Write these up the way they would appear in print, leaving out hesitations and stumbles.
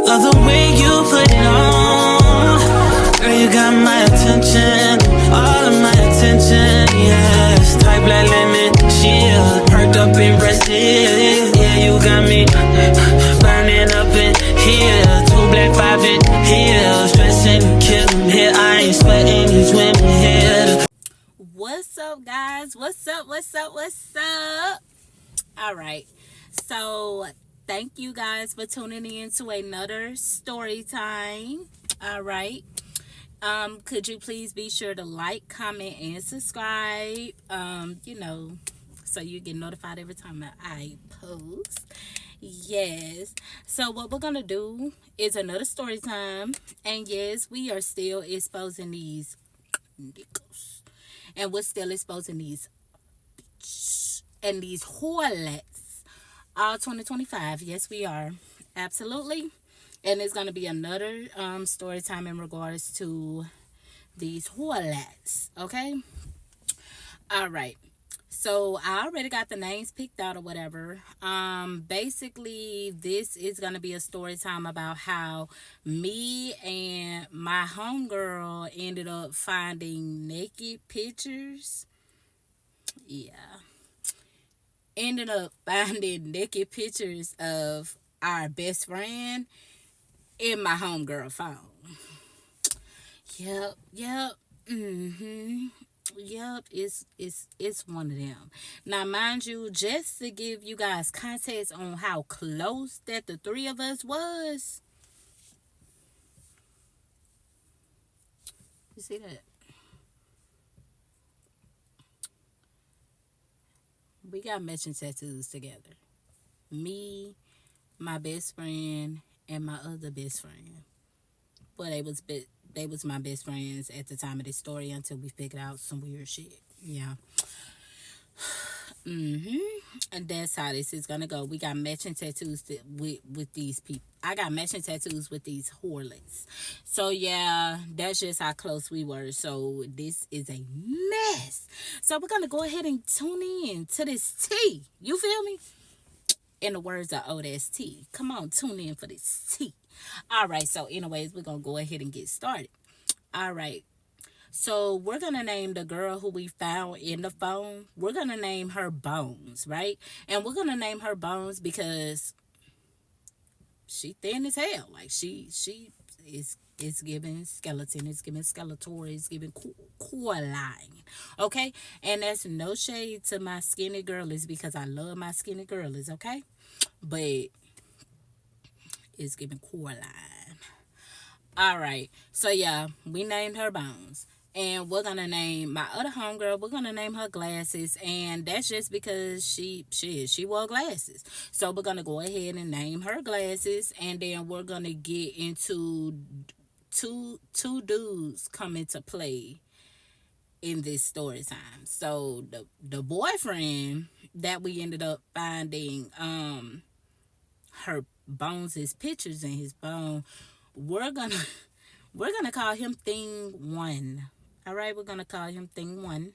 Love the way you put it on. Girl, you got my attention, all of my attention, yes. Type black lemon, shield, perked up in Brazil. Yeah, you got me burning up in here. 2 black 5 in here, stressing, killing here. I ain't sweating, these women here. What's up, guys? What's up? All right, so thank you guys for tuning in to another story time. All right, could you please be sure to like, comment, and subscribe, so you get notified every time that I post. Yes, so what we're gonna do is another story time, and yes, we are still exposing these niggas, and we're still exposing these and these whorelets all 2025. Yes, we are, absolutely. And it's going to be another story time in regards to these whorelets. Okay, all right, so I already got the names picked out or whatever. Basically this is going to be a story time about how me and my homegirl ended up finding naked pictures. Yeah, ended up finding naked pictures of our best friend in my homegirl phone. Yep. Yep, it's one of them. Now, mind you, just to give you guys context on how close that the three of us was. You see that? We got matching tattoos together. Me, my best friend, and my other best friend. But they was my best friends at the time of this story until we figured out some weird shit. Yeah. And that's how this is gonna go. We got matching tattoos with these people. I got matching tattoos with these whorelets. So yeah, that's just how close we were. So this is a mess. So we're gonna go ahead and tune in to this tea. You feel me? In the words of ODST. Come on, tune in for this tea. All right, so anyways, we're gonna go ahead and get started. All right, so we're gonna name the girl who we found in the phone, we're gonna name her Bones, right? And we're gonna name her Bones because she thin as hell. Like she is giving skeleton, it's giving skeletor, it's giving core line. Okay, and that's no shade to my skinny girlies because I love my skinny girlies. Okay, but it's giving core line. All right, so yeah, we named her Bones. And we're gonna name my other homegirl, we're gonna name her Glasses, and that's just because she wore glasses. So we're gonna go ahead and name her Glasses, and then we're gonna get into two dudes come into play in this story time. So the boyfriend that we ended up finding her Bones' pictures in his phone, we're gonna call him Thing 1. All right, we're gonna call him Thing 1.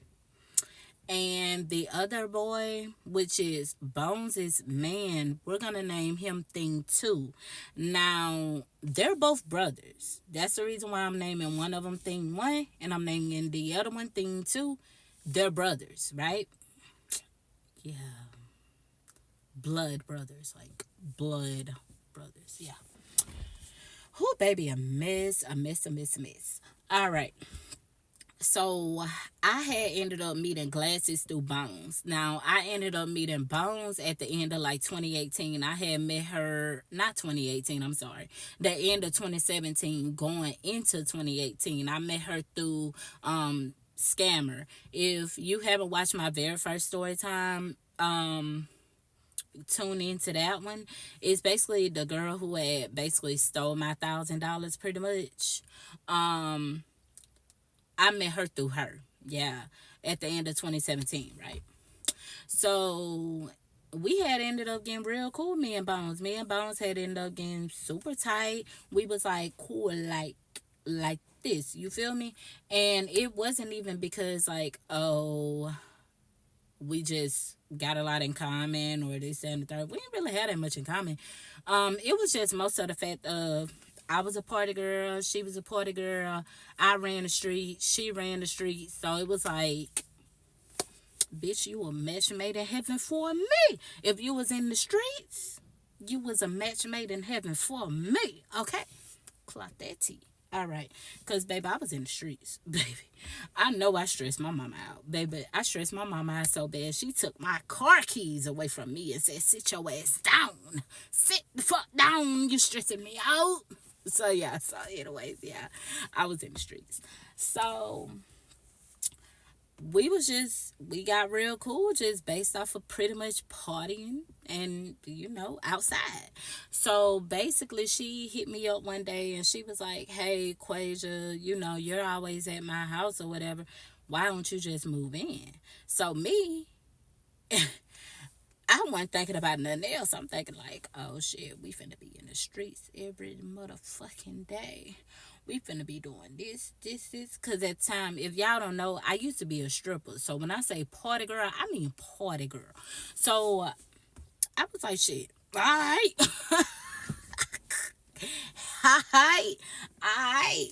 And the other boy, which is Bones' man, we're gonna name him Thing 2. Now, they're both brothers. That's the reason why I'm naming one of them Thing 1 and I'm naming the other one Thing 2. They're brothers, right? Yeah. Blood brothers, like blood brothers. Yeah. Oh, baby, a mess. All right. So I had ended up meeting Glasses through Bones. Now, I ended up meeting Bones at the end of like 2018. I had met her, not 2018, I'm sorry, the end of 2017 going into 2018. I met her through Scammer. If you haven't watched my very first story time, tune into that one. It's basically the girl who had basically stole my $1,000 pretty much. I met her through her. Yeah. At the end of 2017, right? So we had ended up getting real cool, me and Bones. Me and Bones had ended up getting super tight. We was like cool like this. You feel me? And it wasn't even because like, oh, we just got a lot in common or this and the third. We didn't really have that much in common. It was just most of the fact of I was a party girl, she was a party girl. I ran the street, she ran the street. So it was like, bitch, you a match made in heaven for me. If you was in the streets, you was a match made in heaven for me. Okay? Clock that T. All right. Because, baby, I was in the streets. Baby, I know I stressed my mama out. Baby, I stressed my mama out so bad. She took my car keys away from me and said, sit your ass down. Sit the fuck down. You stressing me out. So, yeah. So, anyways, yeah. I was in the streets. So we got real cool just based off of pretty much partying and outside. So basically she hit me up one day and she was like, hey Quasia, you're always at my house or whatever, why don't you just move in? So me, I wasn't thinking about nothing else. I'm thinking like, oh shit, we finna be in the streets every motherfucking day. We finna be doing this. Because at the time, if y'all don't know, I used to be a stripper. So when I say party girl, I mean party girl. So I was like, shit, all right. All right.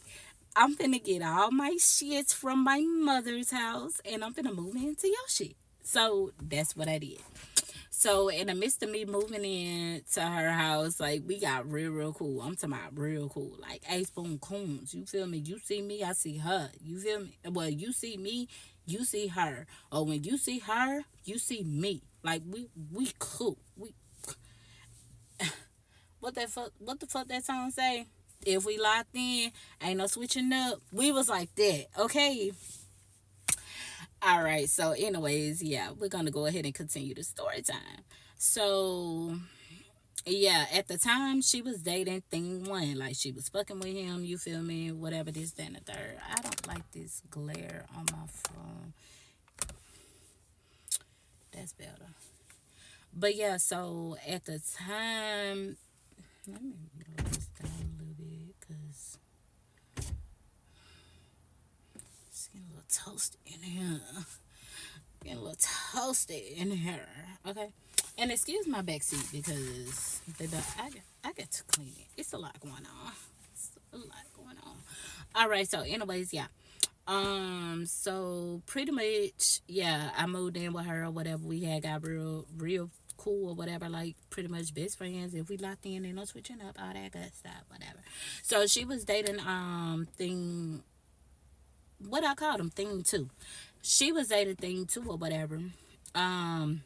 I'm finna get all my shits from my mother's house and I'm finna move into your shit. So that's what I did. So in the midst of me moving in to her house, like we got real cool. I'm talking about real cool. Like ace boom coons. You feel me? You see me, I see her. You feel me? Well, you see me, you see her. Or when you see her, you see me. Like we cool. We what the fuck that song say? If we locked in, ain't no switching up. We was like that, okay? All right, so anyways, yeah, we're gonna go ahead and continue the story time. So yeah, at the time she was dating thing one, like she was fucking with him, you feel me, whatever, this, that, and the third. I don't like this glare on my phone. That's better. But yeah, so at the time, let me blow this down a little bit because it's getting a little toasty in here. Getting a little toasty in here. Okay. And excuse my back seat because baby, I got to clean it. It's a lot going on. It's a lot going on. All right. So, anyways, yeah. So pretty much, yeah, I moved in with her or whatever. We had got real cool or whatever, like pretty much best friends. If we locked in, ain't no switching up, all that good stuff, whatever. So she was dating thing. What I call them, thing two. She was dating thing two or whatever. And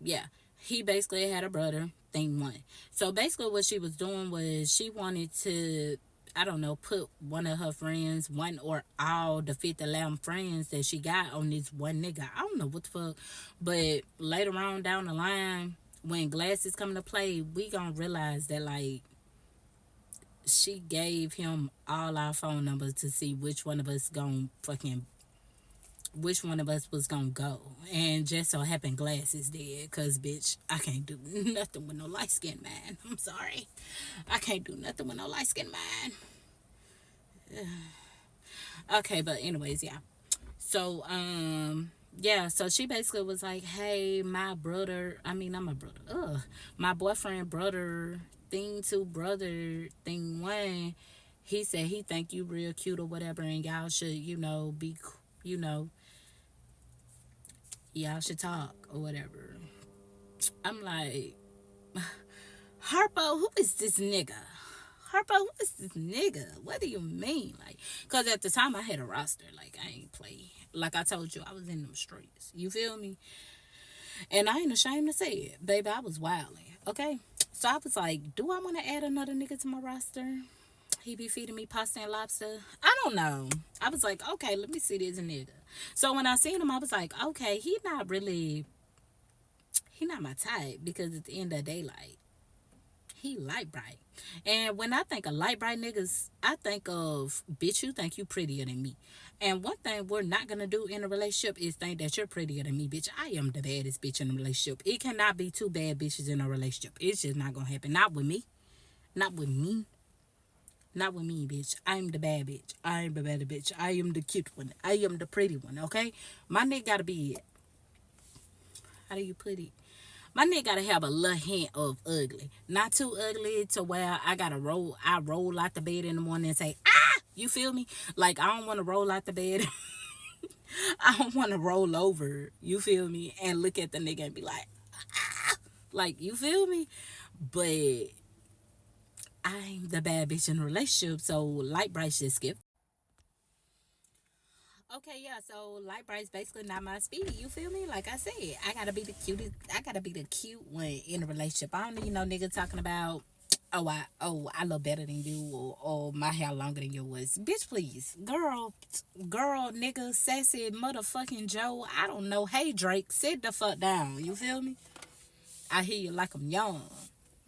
yeah, he basically had a brother, thing one. So basically what she was doing was she wanted to, I don't know, put one of her friends, one or all the 50 11 friends that she got on this one nigga. I don't know what the fuck. But later on down the line, when glasses come to play, we gonna realize that like she gave him all our phone numbers to see which one of us was gonna go. And just so happened glasses did, cause bitch, I can't do nothing with no light skinned man. I'm sorry, I can't do nothing with no light skinned man. Okay, but anyways, yeah. So yeah, so she basically was like, hey, my brother, I mean not my brother, my boyfriend brother thing two, brother thing one, he said he think you real cute or whatever, and y'all should be, y'all should talk or whatever. I'm like, Harpo, who is this nigga? Harpo, who is this nigga? What do you mean? Like, cause at the time I had a roster. Like, I ain't play. Like I told you, I was in them streets. You feel me? And I ain't ashamed to say it, baby. I was wilding. Okay, so I was like, do I want to add another nigga to my roster? He be feeding me pasta and lobster. I don't know. I was like, okay, let me see this nigga. So when I seen him, I was like, okay, he not my type, because at the end of the day, like, he light bright. And when I think of light bright niggas, I think of, bitch, you think you prettier than me. And one thing we're not gonna do in a relationship is think that you're prettier than me, bitch. I am the baddest bitch in a relationship. It cannot be two bad bitches in a relationship. It's just not gonna happen. Not with me. Not with me. Not with me, bitch. I'm the bad bitch. I'm the bad bitch. I am the cute one. I am the pretty one, okay? My nigga gotta be, how do you put it? My nigga gotta have a little hint of ugly. Not too ugly to where I roll out the bed in the morning and say, ah! You feel me? Like, I don't want to roll out the bed. I don't want to roll over, you feel me? And look at the nigga and be like, like, you feel me? But I'm the bad bitch in a relationship, so light bright shit skip. Okay, yeah, so light bright's basically not my speed, you feel me? Like I said, I gotta be the cutest, I gotta be the cute one in a relationship. I don't need no nigga talking about, I look better than you, or my hair longer than yours. Bitch, please. Girl, nigga, sassy, motherfucking Joe, I don't know. Hey, Drake, sit the fuck down, you feel me? I hear you like I'm young.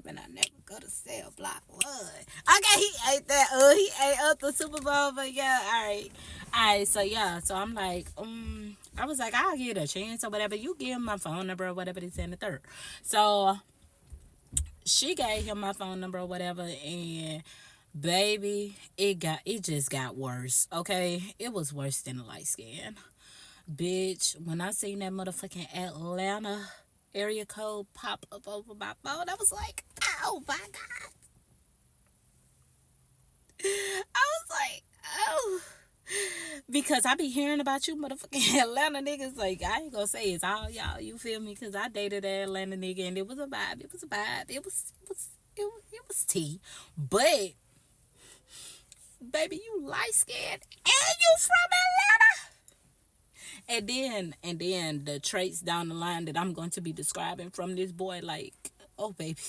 But I never go to cell block one. Okay, he ate that. He ate up the Super Bowl, but yeah, all right. So yeah, so I'm like, I was like, I'll give it a chance or whatever. You give him my phone number or whatever. They said the third. So she gave him my phone number or whatever, and baby, it just got worse. Okay, it was worse than the light skin. Bitch, when I seen that motherfucking Atlanta area code pop up over my phone, I was like, oh my God. I was like, oh. Because I be hearing about you motherfucking Atlanta niggas. Like, I ain't gonna say it's all y'all, you feel me? Because I dated an Atlanta nigga and it was a vibe. It was a vibe. It was tea. But, baby, you light skinned and you from Atlanta. And then the traits down the line that I'm going to be describing from this boy, like, oh baby,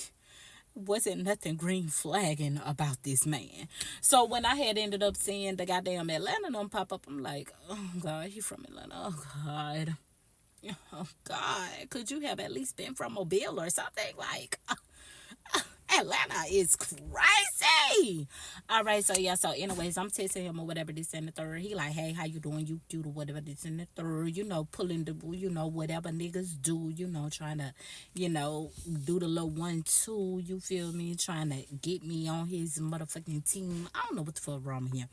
wasn't nothing green flagging about this man. So when I had ended up seeing the goddamn Atlanta number pop up, I'm like, oh God, he from Atlanta. Oh God. Oh God. Could you have at least been from Mobile or something? Like, Atlanta is crazy. All right, so yeah, so anyways, I'm texting him or whatever this and the third. He like, hey, how you doing? You do whatever this and the third, pulling the, whatever niggas do, trying to, do the little 1-2, you feel me? Trying to get me on his motherfucking team. I don't know what the fuck wrong with him.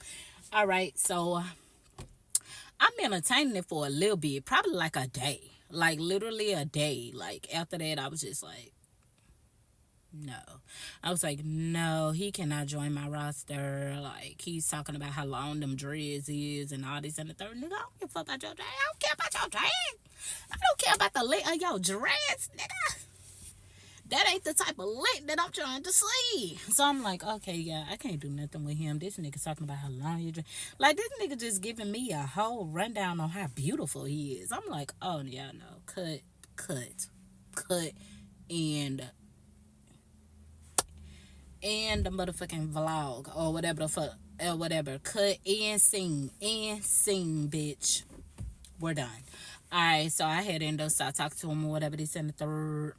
All right, so I'm entertaining it for a little bit, probably like a day, like literally a day. Like after that, I was just like, no. I was like, no, he cannot join my roster. Like, he's talking about how long them dreads is and all this and the third. Nigga, I don't give a fuck about your dreads. I don't care about your dreads. I don't care about the length of your dreads, nigga. That ain't the type of length that I'm trying to see. So I'm like, okay, yeah, I can't do nothing with him. This nigga talking about how long your dreads. Like, this nigga just giving me a whole rundown on how beautiful he is. I'm like, oh, yeah, no. Cut, and the motherfucking vlog or whatever the fuck or whatever. Cut and sing, bitch. We're done. Alright, so I had ended up start talking to him or whatever this and the third.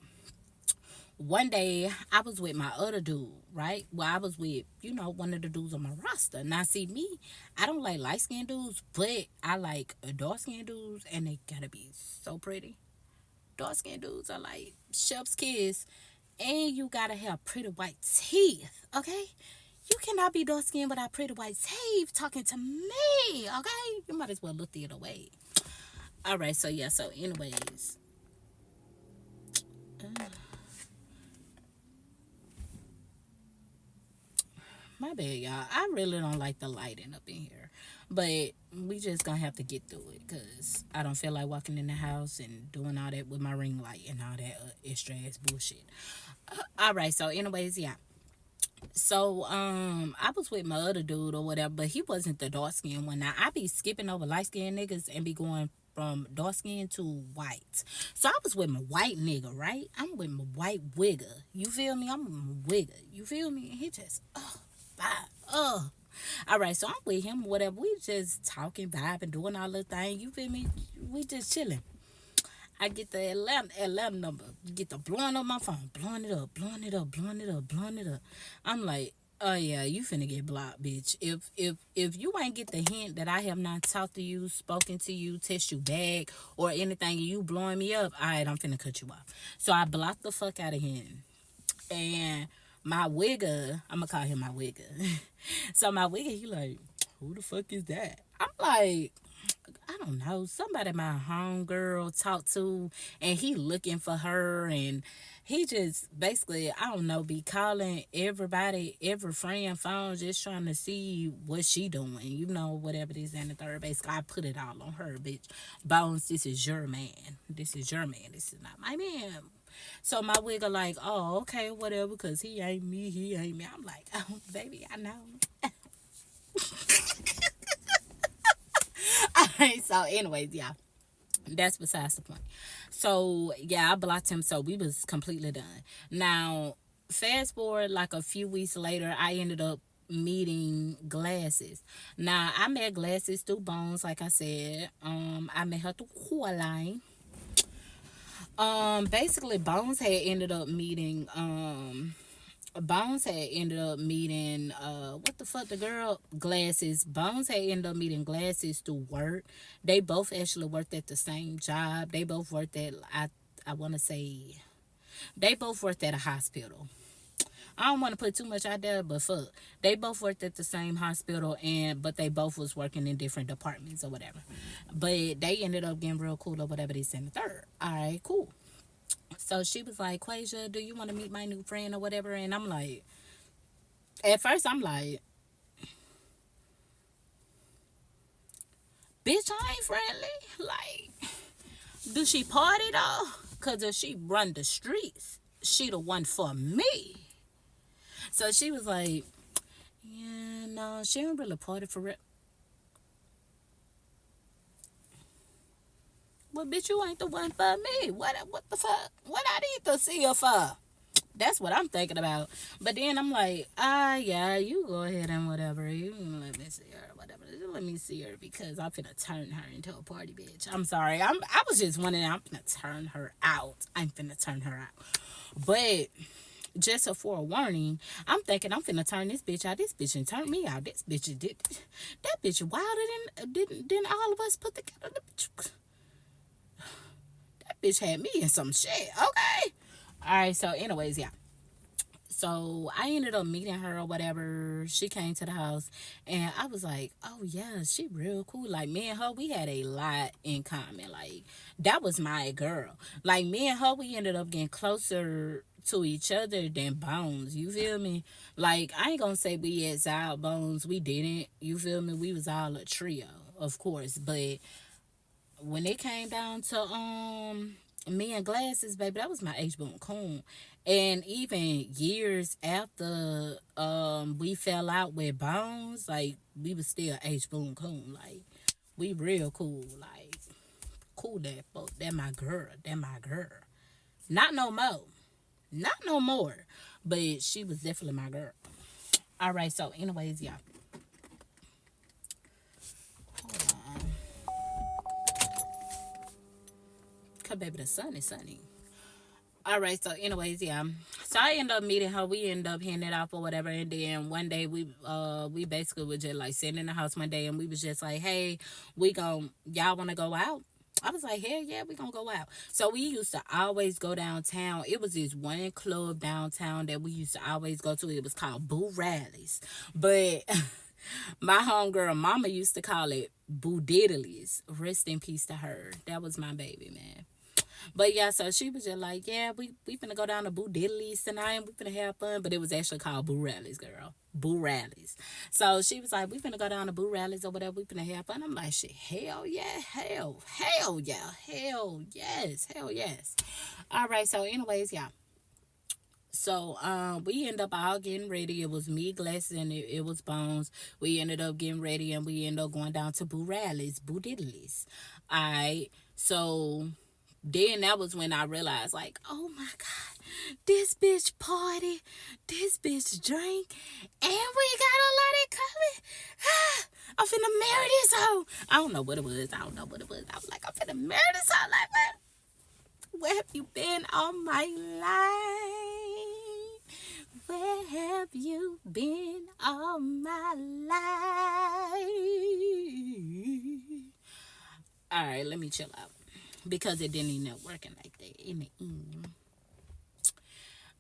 One day I was with my other dude, right? Well, I was with, one of the dudes on my roster. Now see me, I don't like light skinned dudes, but I like dark skinned dudes, and they gotta be so pretty. Dark skinned dudes are like chef's kiss. And you gotta have pretty white teeth, okay? You cannot be dark skinned without pretty white teeth talking to me, okay? You might as well look the other way. All right, so yeah, so anyways. My bad, y'all. I really don't like the lighting up in here. But we just gonna have to get through it because I don't feel like walking in the house and doing all that with my ring light and all that extra ass bullshit. All right, so anyways, yeah. So I was with my other dude or whatever, but he wasn't the dark skinned one. Now I be skipping over light skinned niggas and be going from dark skin to white. So I was with my white nigga, right? I'm with my white wigger. You feel me? I'm with my wigger. You feel me? And he just vibe. All right, so I'm with him, whatever. We just talking, vibing, doing all the thing. You feel me? We just chilling. I get the Atlanta number, get the blowing up my phone, blowing it up. I'm like, oh yeah, you finna get blocked, bitch. If you ain't get the hint that I have not talked to you, spoken to you, text you back, or anything, and you blowing me up, all right, I'm finna cut you off. So I blocked the fuck out of him. And my wigger, I'm gonna call him my wigger. So my wigger, he like, who the fuck is that? I'm like, I don't know, somebody my homegirl talked to, and he looking for her, and he just basically, I don't know, be calling everybody, every friend phone, just trying to see what she doing, whatever this and the third. Basically, I put it all on her, bitch. Bones, this is your man. This is your man. This is not my man. So my wigger like, oh, okay, whatever, because he ain't me, he ain't me. I'm like, oh, baby, I know. Alright, so anyways, yeah, that's besides the point. So yeah, I blocked him, so we was completely done. Now, fast forward like a few weeks later, I ended up meeting Glasses. Now, I met Glasses through Bones, like I said. I met her through Coraline. Basically, Bones had ended up meeting what the fuck, the girl Glasses. Bones had ended up meeting Glasses through work. They both actually worked at the same job. They both worked at, I want to say, they both worked at a hospital. I don't want to put too much out there, but fuck, they both worked at the same hospital, but they both was working in different departments or whatever. But they ended up getting real cool or whatever, this and the third. All right, cool. So she was like, Quasia, do you want to meet my new friend or whatever? And I'm like, at first I'm like, bitch, I ain't friendly. Like, do she party though? Because if she run the streets, she the one for me. So she was like, yeah, no, she don't really party for real. Well, bitch, you ain't the one for me. What the fuck? What I need to see her for? That's what I'm thinking about. But then I'm like, yeah, you go ahead and whatever. You let me see her, whatever. Let me see her because I'm finna turn her into a party bitch. I'm sorry. I was just wondering. I'm finna turn her out. I'm finna turn her out. But just a forewarning, I'm thinking I'm finna turn this bitch out. This bitch and turn me out. This bitch did. That bitch wilder than all of us put together. That bitch had me in some shit. Okay. All right. So, anyways, yeah. So I ended up meeting her or whatever. She came to the house, and I was like, oh yeah, she real cool. Like, me and her, we had a lot in common. Like, that was my girl. Like, me and her, we ended up getting closer to each other than Bones. You feel me? Like, I ain't gonna say we exiled Bones. We didn't. You feel me? We was all a trio, of course. But when it came down to me and Glasses, baby, that was my H Boone Coon. And even years after we fell out with Bones, like, we was still H Boone Coon. Like, we real cool. Like, cool that fuck. That my girl. That my girl. Not no more. Not no more. But she was definitely my girl. Alright, so anyways, yeah. Hold on. Cause baby, the sun is sunny. Alright, so anyways, yeah. So I end up meeting her. We end up hitting it off or whatever. And then one day we basically was just like sitting in the house one day, and we was just like, hey, y'all wanna go out? I was like, hell yeah, we gonna go out. So we used to always go downtown. It was this one club downtown that we used to always go to. It was called Boo Rallies. But my homegirl mama used to call it Boo Diddlies. Rest in peace to her. That was my baby, man. But yeah, so she was just like, yeah, we finna go down to Boo Diddlies tonight and we finna have fun. But it was actually called Boo Rallies, girl. Boo Rallies. So she was like, we finna go down to Boo Rallies or whatever. We finna have fun. I'm like, shit, hell yeah, hell yeah, hell yes. All right, so anyways, yeah. So we ended up all getting ready. It was me, Glasses, and it was Bones. We ended up getting ready, and we ended up going down to Boo Rallies, Boo Diddlies. All right, so then that was when I realized, like, oh my God, this bitch party, this bitch drink, and we got a lot of coming. I'm finna marry this hoe. I don't know what it was. I was like, I'm finna marry this hoe. Like, man, where have you been all my life? Where have you been all my life? All right, let me chill out. Because it didn't end up working like that in the end.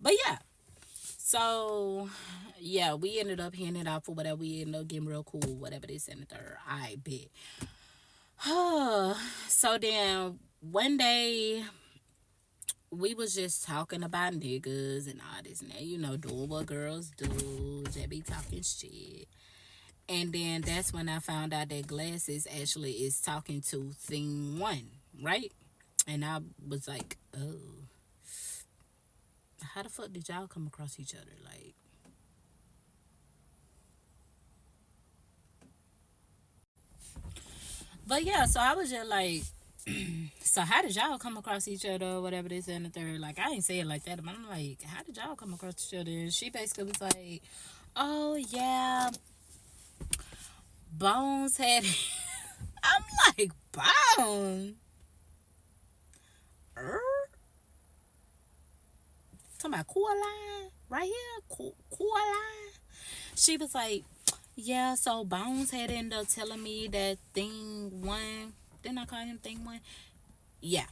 But yeah. So yeah, we ended up handing it out for whatever. We ended up getting real cool, whatever this and the third. I bet. So then one day we was just talking about niggas and all this and that, doing what girls do, just be talking shit. And then that's when I found out that Glasses actually is talking to Thing One, right? And I was like, oh, how the fuck did y'all come across each other? Like, but yeah, so I was just like, so how did y'all come across each other or whatever this and the third? Like, I ain't say it like that, but I'm like, how did y'all come across each other? And she basically was like, oh yeah, Bones had it. I'm like, Bones? Er? Talking about Coraline? Right here? Coraline? She was like, yeah, so Bones had ended up telling me that Thing One, didn't I call him Thing One? Yeah.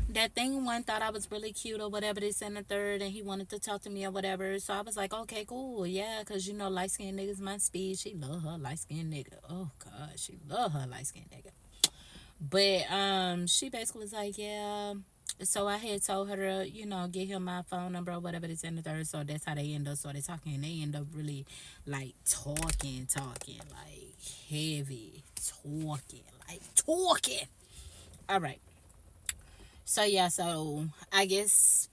That Thing One thought I was really cute or whatever, this and the third, and he wanted to talk to me or whatever. So I was like, okay, cool, yeah, because light skinned niggas my speed. She love her light skinned nigga. Oh god, she love her light skinned nigga. But she basically was like, yeah. So I had told her to, get him my phone number or whatever this and the third. So that's how they end up started talking. And they end up really like talking, like heavy talking. All right. So yeah, so I guess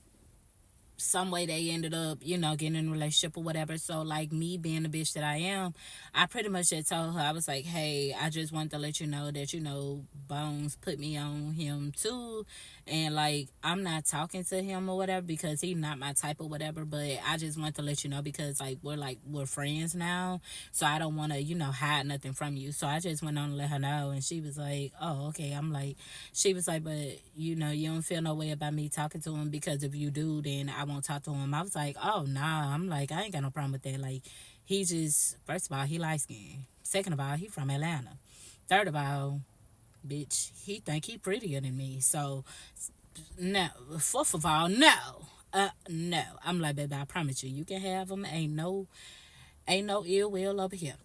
some way they ended up, getting in a relationship or whatever. So like me being the bitch that I am, I pretty much just told her, I was like, hey, I just wanted to let you know that, Bones put me on him too. And like I'm not talking to him or whatever because he's not my type or whatever. But I just want to let you know because we're friends now. So I don't wanna, hide nothing from you. So I just went on to let her know, and she was like, oh, okay. I'm like, she was like, but you don't feel no way about me talking to him, because if you do, then I won't talk to him. I was like, oh nah. I'm like, I ain't got no problem with that. Like, he just, first of all, he light skinned. Second of all, he from Atlanta. Third of all, bitch, he think he prettier than me. So no. Fourth of all, no. No. I'm like, baby, I promise you, you can have him. Ain't no ill will over here.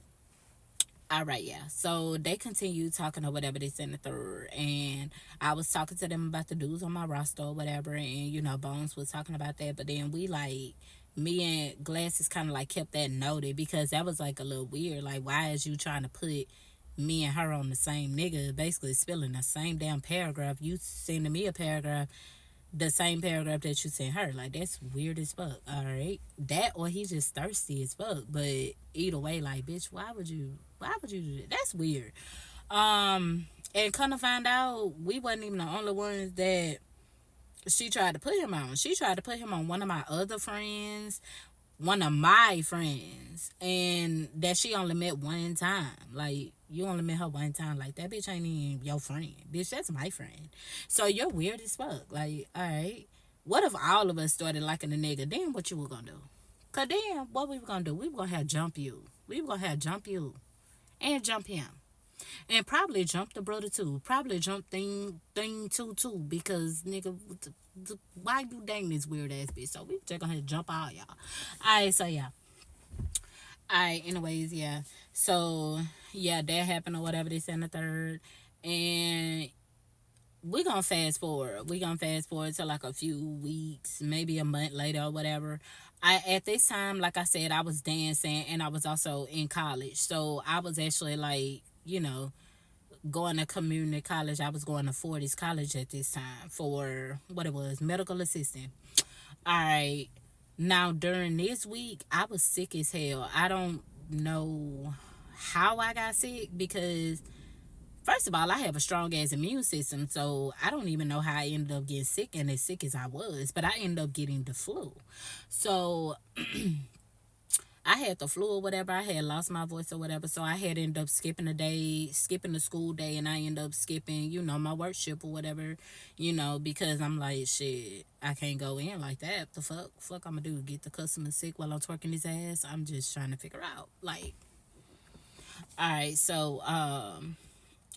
All right, yeah. So they continued talking or whatever, this and the third. And I was talking to them about the dudes on my roster or whatever. And, Bones was talking about that. But then me and Glasses kind of like kept that noted, because that was like a little weird. Like, why is you trying to put me and her on the same nigga, basically spilling the same damn paragraph? You sending me a paragraph, the same paragraph that you sent her. Like, that's weird as fuck. All right, that, or he's just thirsty as fuck. But either way, like, bitch, why would you do that? That's weird. And kind of find out, we wasn't even the only ones that she tried to put him on. She tried to put him on one of my other friends, one of my friends, and that she only met one time. Like, you only met her one time. Like, that bitch ain't even your friend. Bitch, that's my friend. So you're weird as fuck. Like, alright. What if all of us started liking a nigga? Then what you were gonna do? Cause then what we were gonna do? We were gonna have jump you. We were gonna have jump you. And jump him. And probably jump the brother too. Probably jump thing too. Because nigga, why you dang this weird ass bitch? So we just gonna jump all y'all. Alright, so yeah. Alright, anyways, yeah. So yeah, that happened or whatever, this and the third. And we're gonna fast forward. We're gonna fast forward to like a few weeks, maybe a month later or whatever. At this time, like I said, I was dancing and I was also in college. So I was actually like, going to community college. I was going to Fortis College at this time for what it was, medical assistant. All right. Now during this week, I was sick as hell. I don't know how I got sick, because first of all, I have a strong ass immune system, so I don't even know how I ended up getting sick and as sick as I was. But I ended up getting the flu. So I had the flu or whatever. I had lost my voice or whatever. So I had ended up skipping the school day, and I ended up skipping, my work shift or whatever, because I'm like, shit, I can't go in like that. The fuck I'm gonna do? Get the customer sick while I'm twerking his ass? I'm just trying to figure out. Like, all right, so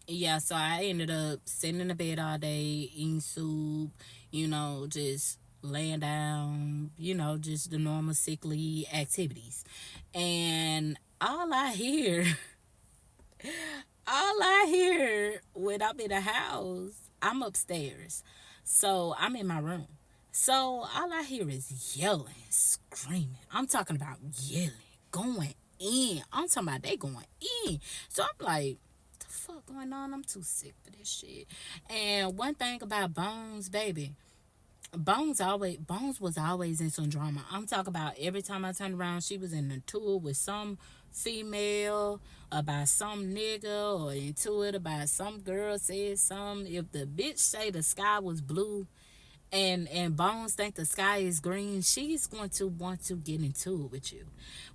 yeah, so I ended up sitting in the bed all day, eating soup, just laying down, just the normal sickly activities. And all I hear when I'm in the house, I'm upstairs. So I'm in my room. So all I hear is yelling, screaming. I'm talking about yelling, going in. I'm talking about they going in. So I'm like, the fuck going on? I'm too sick for this shit. And one thing about Bones, baby, Bones was always in some drama. I'm talking about every time I turned around, she was in a tour with some female about some nigga, or into it about some girl said something. If the bitch say the sky was blue and Bones think the sky is green, she's going to want to get into it with you,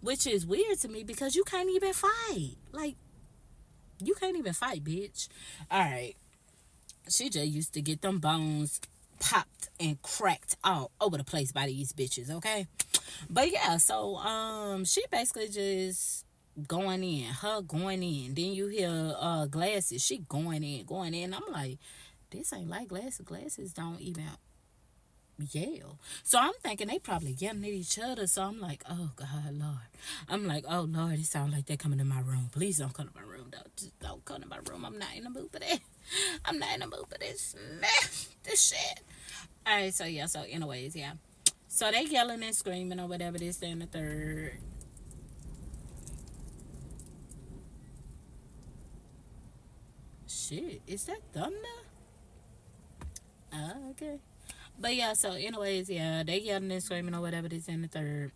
which is weird to me because you can't even fight. Like, you can't even fight, bitch. All right, she just used to get them bones popped and cracked all over the place by these bitches, okay? But yeah, so she basically just going in. Then you hear Glasses, she going in. I'm like, this ain't like Glasses. Glasses don't even yell. So I'm thinking they probably yelling at each other. So I'm like, oh God, Lord. I'm like, oh Lord, it sounds like they're coming to my room. Please don't come to my room, though. Just don't come to my room. I'm not in the mood for that. I'm not in the mood for this shit. Alright, so yeah, so anyways, yeah. So they yelling and screaming or whatever, this, and the third. Shit, is that thunder? Okay. But yeah, so anyways, yeah, they yelling and screaming or whatever, this, and the third.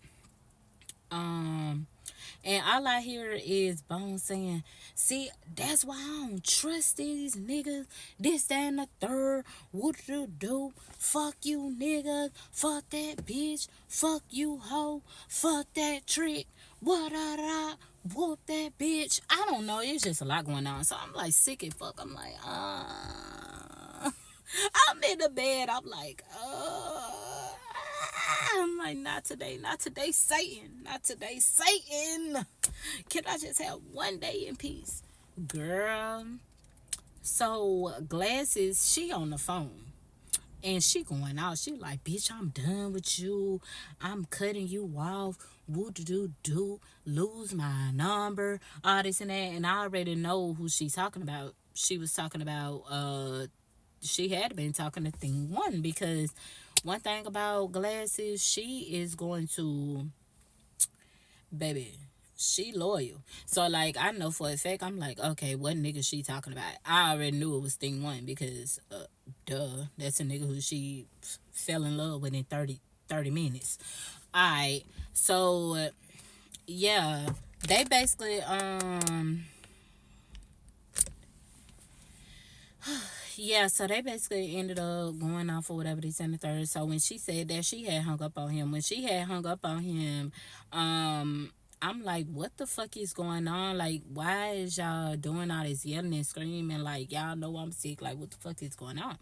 And all I hear is Bones saying, see, that's why I don't trust these niggas. This, that, and the third. What do? Fuck you, niggas. Fuck that bitch. Fuck you, hoe. Fuck that trick. What da whoop that bitch. I don't know. It's just a lot going on. So I'm like sick as fuck. I'm like, I'm in the bed. I'm like, I'm like, not today, Satan. Not today, Satan. Can I just have one day in peace? Girl. So Glasses, she on the phone. And she going out. She like, bitch, I'm done with you. I'm cutting you off. Woo-do-do-do. Lose my number. All this and that. And I already know who she's talking about. She was talking about, she had been talking to Thing One, because one thing about Glasses, she is going to, baby, she loyal. So like, I know for a fact, I'm like, okay, what nigga she talking about? I already knew it was Thing One, because duh, that's a nigga who she fell in love with in 30 minutes. Alright, so yeah, they basically yeah, so they basically ended up going off or whatever, this and the third. So when she said that, she had hung up on him. When she had hung up on him, I'm like, what the fuck is going on? Like, why is y'all doing all this yelling and screaming? Like, y'all know I'm sick. Like, what the fuck is going on?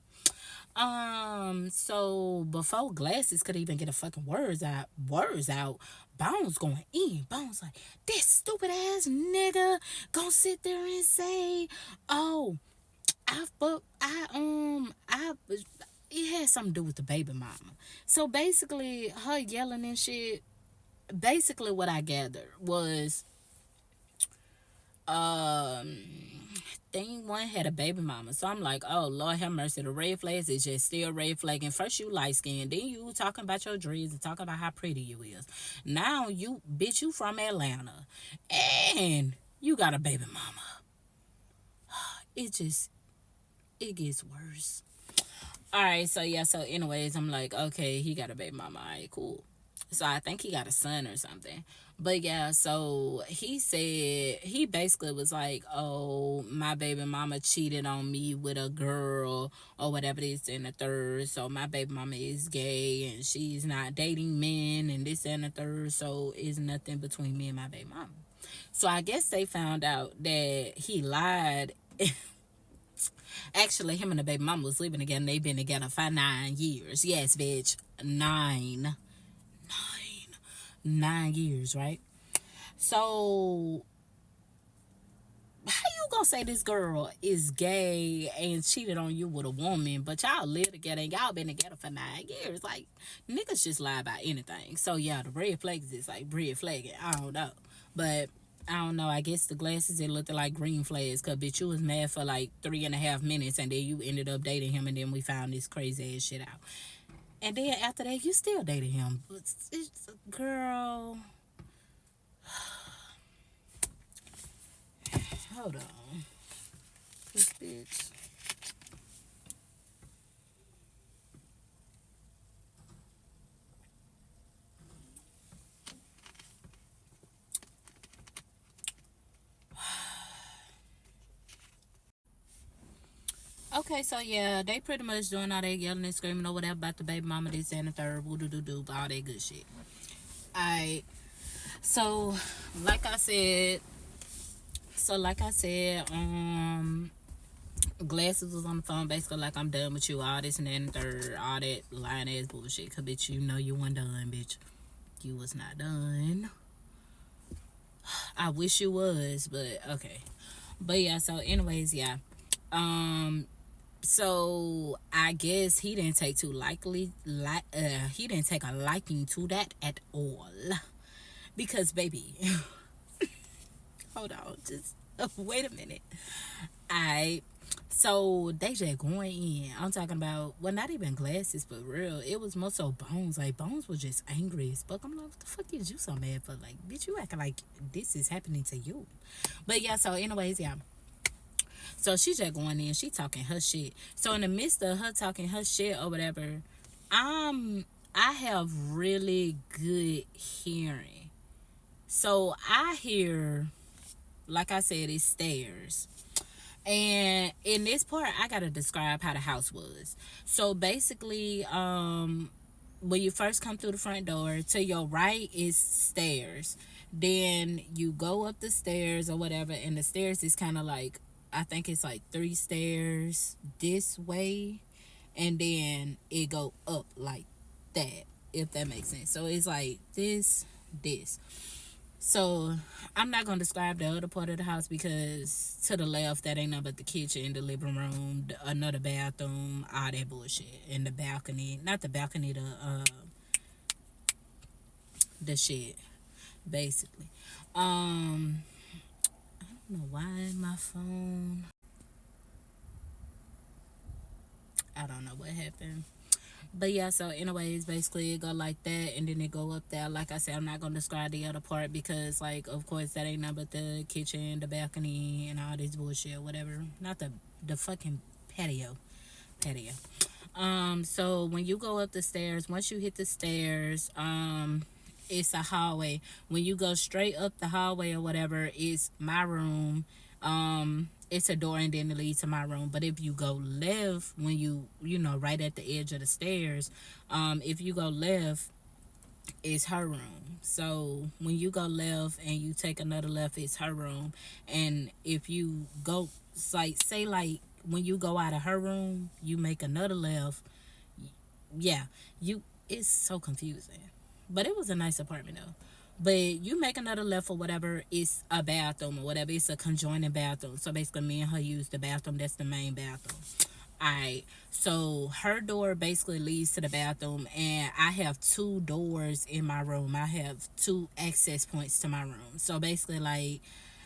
So before Glasses could even get a fucking words out, Bones going in. Bones like, this stupid ass nigga gonna sit there and say, oh, it had something to do with the baby mama. So basically, her yelling and shit. Basically, what I gathered was, Thing One had a baby mama. So I'm like, oh Lord have mercy. The red flags is just still red flagging. First you light skinned, then you talking about your dreads and talking about how pretty you is. Now you bitch, you from Atlanta, and you got a baby mama. It gets worse. Alright, so yeah, so anyways, I'm like, okay, he got a baby mama. Alright, cool. So I think he got a son or something. But yeah, so he said, he basically was like, oh, my baby mama cheated on me with a girl or whatever this and the third. So my baby mama is gay and she's not dating men and this and the third. So it's nothing between me and my baby mama. So I guess they found out that he lied. Actually, him and the baby mama was living together. They've been together for 9 years. Yes, bitch. 9 years, right? So how you gonna say this girl is gay and cheated on you with a woman, but y'all live together and y'all been together for 9 years? Like, niggas just lie about anything. So yeah, the red flags is like red flagging. I don't know, but I don't know. I guess the glasses, it looked like green flags. Cause bitch, you was mad for like 3.5 minutes, and then you ended up dating him, and then we found this crazy ass shit out. And then after that, you still dated him. But it's, girl, hold on, this bitch. Okay, so yeah, they pretty much doing all that yelling and screaming or whatever about the baby mama, this and the third, woo doo doo doo, all that good shit. Alright, so like I said, Glasses was on the phone basically like, I'm done with you, all this and that and the third, all that lying ass bullshit. Cause bitch, you know you weren't done, bitch. You was not done. I wish you was, but okay. But yeah, so anyways, yeah. So I guess he didn't take he didn't take a liking to that at all. Because baby, hold on, just wait a minute. So they just going in. I'm talking about, well, not even Glasses, but real. It was more so Bones. Like, Bones was just angry as fuck. I'm like, what the fuck is you so mad for? Like, bitch, you acting like this is happening to you. But yeah, so anyways, yeah. So she just going in, she talking her shit. So in the midst of her talking her shit or whatever, I have really good hearing. So I hear, like I said, it's stairs. And in this part, I gotta describe how the house was. So basically, when you first come through the front door, to your right is stairs. Then you go up the stairs or whatever, and the stairs is kind of like, I think it's like 3 stairs this way, and then it go up like that, if that makes sense. So it's like this. So I'm not gonna describe the other part of the house, because to the left, that ain't nothing but the kitchen, the living room, another bathroom, all that bullshit, and the balcony. Not the balcony, the shit, basically. I don't know why my phone. I don't know what happened. But yeah, so anyways, basically it go like that, and then it go up there. Like I said, I'm not gonna describe the other part, because like, of course, that ain't nothing but the kitchen, the balcony, and all this bullshit, whatever. Not the fucking patio. So when you go up the stairs, once you hit the stairs, it's a hallway. When you go straight up the hallway or whatever, it's my room. It's a door, and then it leads to my room. But if you go left, when you know, right at the edge of the stairs, if you go left, it's her room. So when you go left and you take another left, it's her room. And if you go, like, say like when you go out of her room, you make another left. Yeah, it's so confusing. But it was a nice apartment though. But you make another left or whatever, it's a bathroom or whatever. It's a conjoining bathroom. So basically me and her use the bathroom. That's the main bathroom. Alright, so her door basically leads to the bathroom, and I have 2 doors in my room. I have 2 access points to my room. So basically, like,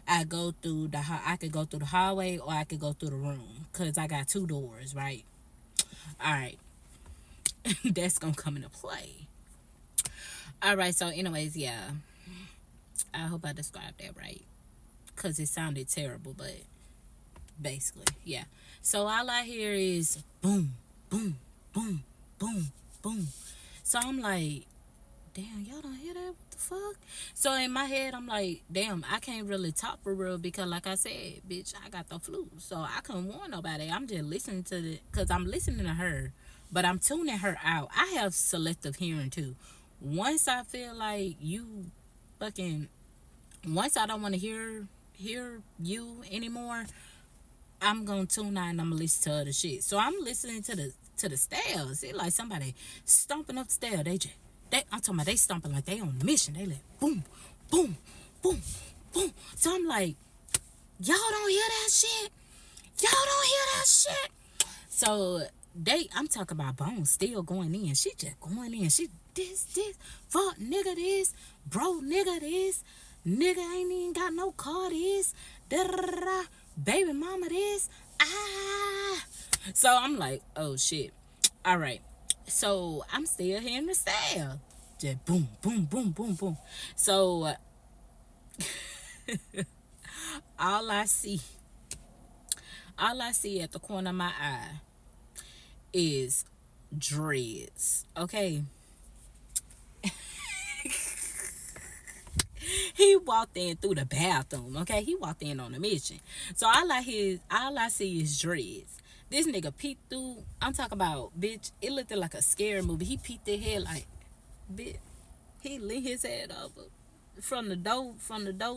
I could go through the hallway, or I could go through the room, because I got 2 doors, right? Alright, that's gonna come into play. Alright, so anyways, yeah, I hope I described that right, because it sounded terrible, but basically, yeah. So all I hear is boom, boom, boom, boom, boom. So I'm like, damn, y'all don't hear that? What the fuck? So in my head, I'm like, damn, I can't really talk for real, because like I said, bitch, I got the flu. So I couldn't warn nobody. I'm just listening to because I'm listening to her, but I'm tuning her out. I have selective hearing too. Once I feel like once I don't want to hear you anymore, I'm gonna tune out and I'm gonna listen to other shit. So I'm listening to the stairs. It's like somebody stomping up the stairs. I'm talking about, they stomping like they on a mission. They like boom, boom, boom, boom. So I'm like, Y'all don't hear that shit? Y'all don't hear that shit? So I'm talking about Bones still going in. She just going in. She this, fuck nigga this, bro nigga this, nigga ain't even got no car this, da da da da, baby mama this, ah. So I'm like, oh shit. All right. So I'm still hearing the style. Just boom, boom, boom, boom, boom. So all I see at the corner of my eye is dreads. Okay. He walked in through the bathroom. Okay, he walked in on a mission. So all I see is dreads. This nigga peeped through. I'm talking about, bitch. It looked like a scary movie. He peeped their head like, bitch. He leaned his head over from the door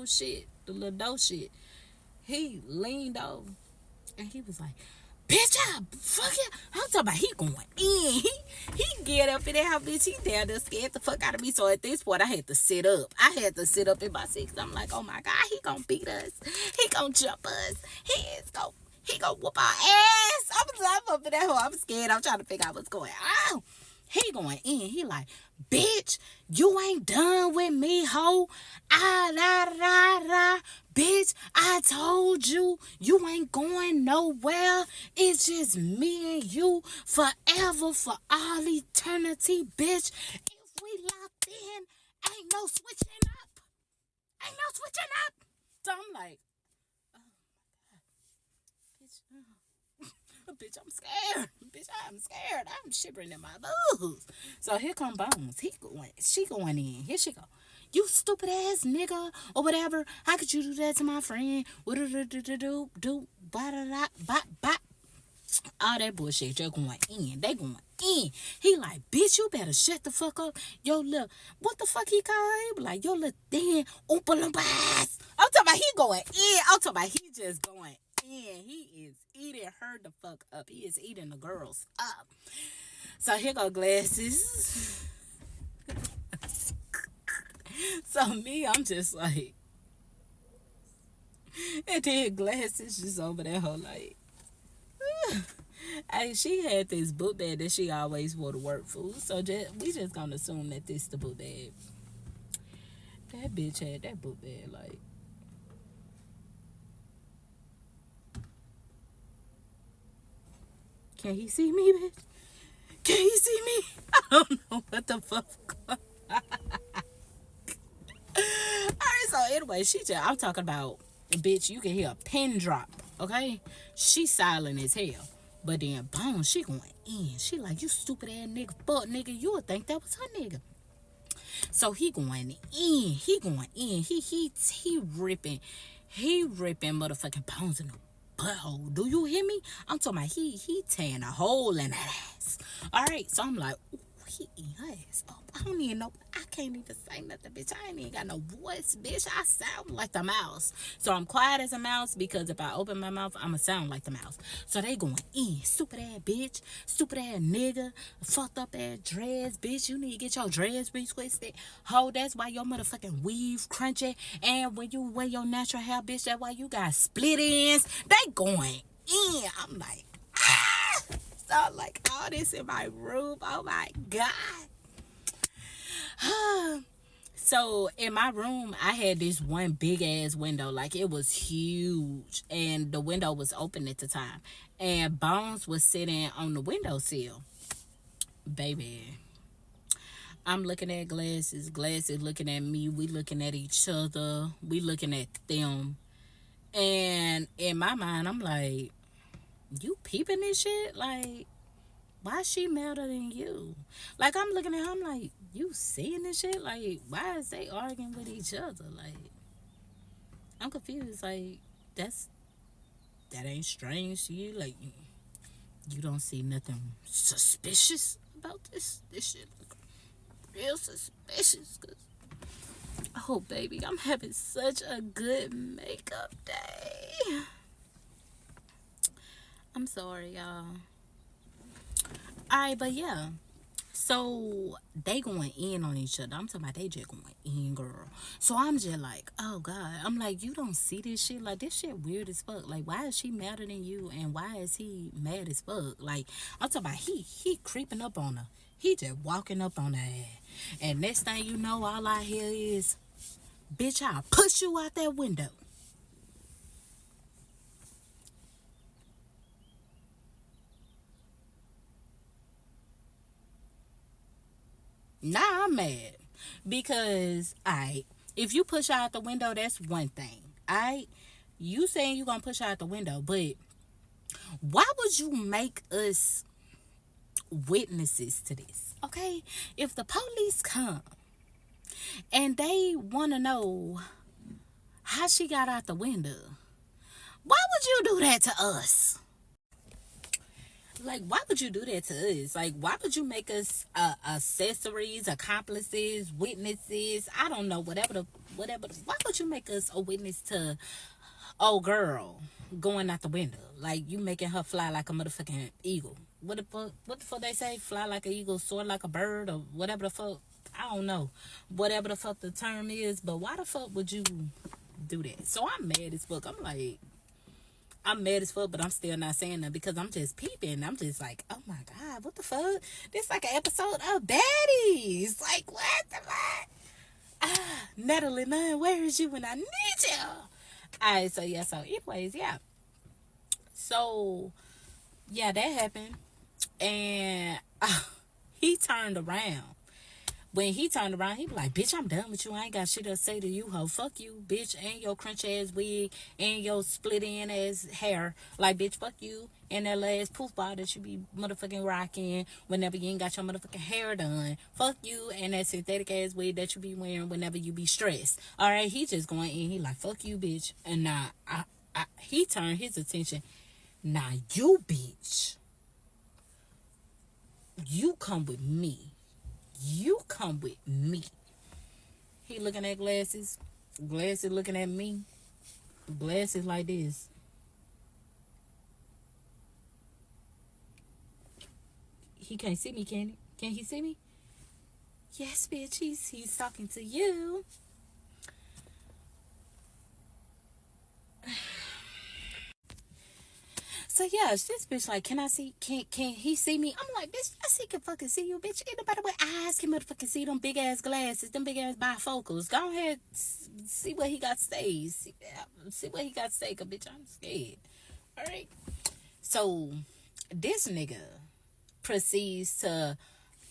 shit, the little door shit. He leaned over and he was like, bitch, I fuck it. I'm talking about he going in. He get up in that house, bitch. He down there scared the fuck out of me. So at this point, I had to sit up. In my seat. I'm like, oh my God, he gonna beat us. He gonna jump us. He gonna whoop our ass. I'm up in that hole. I'm scared. I'm trying to figure out what's going on. He going in. He like, bitch, you ain't done with me, ho. Ah, la, la, la. Bitch, I told you, you ain't going nowhere. It's just me and you forever, for all eternity, bitch. If we locked in, ain't no switching up. Ain't no switching up. So I'm like, bitch, I'm scared. Bitch, I'm scared. I'm shivering in my boots. So here come Bones. She going in. Here she go. You stupid ass nigga or whatever. How could you do that to my friend? What do all that bullshit. You're going in. They going in. He like, bitch, you better shut the fuck up. Yo, look, what the fuck he call her? He be like, yo, look, then, oompa loompa ass. I'm talking about he going in. I'm talking about he just going in. He is eating her the fuck up. He is eating the girls up. So here go Glasses. So me, I'm just like, and then Glasses just over there whole like, she had this book bag that she always wore to work for. So we just gonna assume that this the book bag. That bitch had that book bag like. Can he see me, bitch? Can he see me? I don't know what the fuck. Alright, so anyway, I'm talking about, bitch, you can hear a pin drop, okay? She silent as hell. But then Bones, she going in. She like, you stupid ass nigga, fuck nigga, you would think that was her nigga. So he going in. He going in. He ripping motherfucking Bones in the butthole. Do you hear me? I'm talking about he tearing a hole in that ass. Alright, so I'm like, ooh, he eat her ass up. I don't even know. I can't even say nothing, bitch. I ain't even got no voice, bitch. I sound like the mouse. So I'm quiet as a mouse because if I open my mouth, I'ma sound like the mouse. So they going in. Stupid ass bitch. Stupid ass nigga. Fucked up ass dreads, bitch. You need to get your dreads retwisted. Ho, that's why your motherfucking weave crunchy. And when you wear your natural hair, bitch, that's why you got split ends. They going in. I'm like, ah! So like all this in my room. Oh my God. So in my room, I had this one big ass window, like it was huge, and the window was open at the time, and Bones was sitting on the windowsill. Baby, I'm looking at Glasses looking at me, we looking at each other, we looking at them, and in my mind, I'm like, you peeping this shit? Like, why is she madder than you? Like, I'm looking at her, I'm like, you seeing this shit? Like, why is they arguing with each other? Like, I'm confused. Like, that ain't strange to you? Like, you don't see nothing suspicious about this? This shit look real suspicious. Cause, oh, baby, I'm having such a good makeup day. I'm sorry, y'all. Alright, but yeah. So they going in on each other. I'm talking about they just going in, girl. So I'm just like, oh God. I'm like, you don't see this shit? Like, this shit weird as fuck. Like, why is she madder than you? And why is he mad as fuck? Like, I'm talking about he creeping up on her. He just walking up on her ass. And next thing you know, all I hear is, bitch, I'll push you out that window. Now I'm mad. Because, if you push her out the window, that's one thing. You saying you gonna push her out the window, but why would you make us witnesses to this? Okay? If the police come and they wanna know how she got out the window, why would you do that to us? Like, why would you do that to us? Like, why would you make us accessories, accomplices, witnesses? I don't know, whatever. Why would you make us a witness to, oh girl, going out the window? Like, you making her fly like a motherfucking eagle. What the fuck they say? Fly like an eagle, soar like a bird, or whatever the fuck. I don't know. Whatever the fuck the term is, but why the fuck would you do that? So I'm mad as fuck. I'm mad as fuck, but I'm still not saying that because I'm just peeping. I'm just like, oh my God, what the fuck? This like an episode of Baddies. Like, what the fuck? Natalie Nunn, where is you when I need you? Alright, so yeah, so anyways, yeah. So, yeah, that happened. And he turned around. When he turned around, he be like, bitch, I'm done with you. I ain't got shit to say to you, ho. Fuck you, bitch, and your crunch ass wig and your split in ass hair. Like, bitch, fuck you and that last poof bar that you be motherfucking rocking whenever you ain't got your motherfucking hair done. Fuck you and that synthetic ass wig that you be wearing whenever you be stressed. All right, he just going in. He like, fuck you, bitch. And now he turned his attention. Now you, bitch, you come with me. You come with me. He looking at glasses. Glasses looking at me. Glasses like this. He can't see me, can he? Can he see me? Yes, bitch. He's talking to you. So yeah, this bitch like, can he see me? I'm like, bitch, yes, he can fucking see you, bitch. Anybody with eyes can motherfucking see them big ass glasses, them big ass bifocals. Go ahead, see what he got to say. See what he got to say, cause bitch, I'm scared. All right. So this nigga proceeds to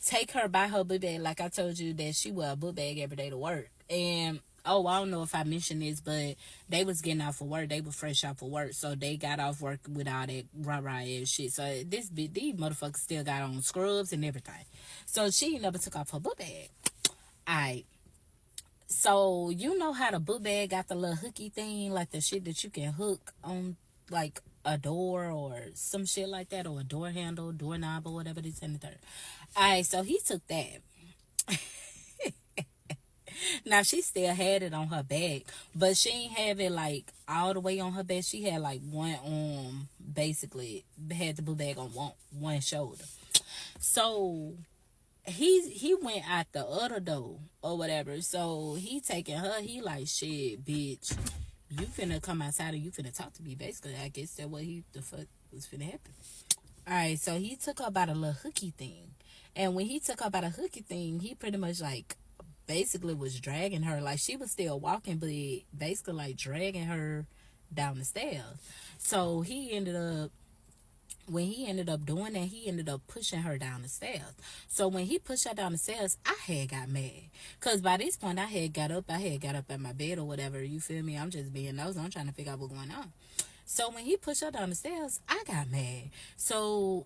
take her by her book bag, like I told you that she wear a book bag every day to work. And oh, I don't know if I mentioned this, but they was getting off of work. They were fresh off of work, so they got off work with all that rah-rah ass shit. So these motherfuckers still got on scrubs and everything. So she never took off her book bag. Alright. So you know how the book bag got the little hooky thing, like the shit that you can hook on like a door or some shit like that, or a door handle, doorknob, or whatever this and the third. Alright, so he took that. Now she still had it on her back, but she ain't have it like all the way on her back. She had like one arm, basically had the book bag on one shoulder. So he went out the other door or whatever. So he taking her. He like, shit, bitch, you finna come outside and you finna talk to me. Basically, I guess that what the fuck was finna happen. All right, so he took her by the little hooky thing, and when he took her by the hooky thing, he pretty much like basically was dragging her. Like, she was still walking, but basically like dragging her down the stairs. So when he ended up doing that, he ended up pushing her down the stairs. So when he pushed her down the stairs, I had got mad, because by this point I had got up at my bed or whatever, you feel me? I'm just being nosy. I'm trying to figure out what's going on. So when he pushed her down the stairs, I got mad. So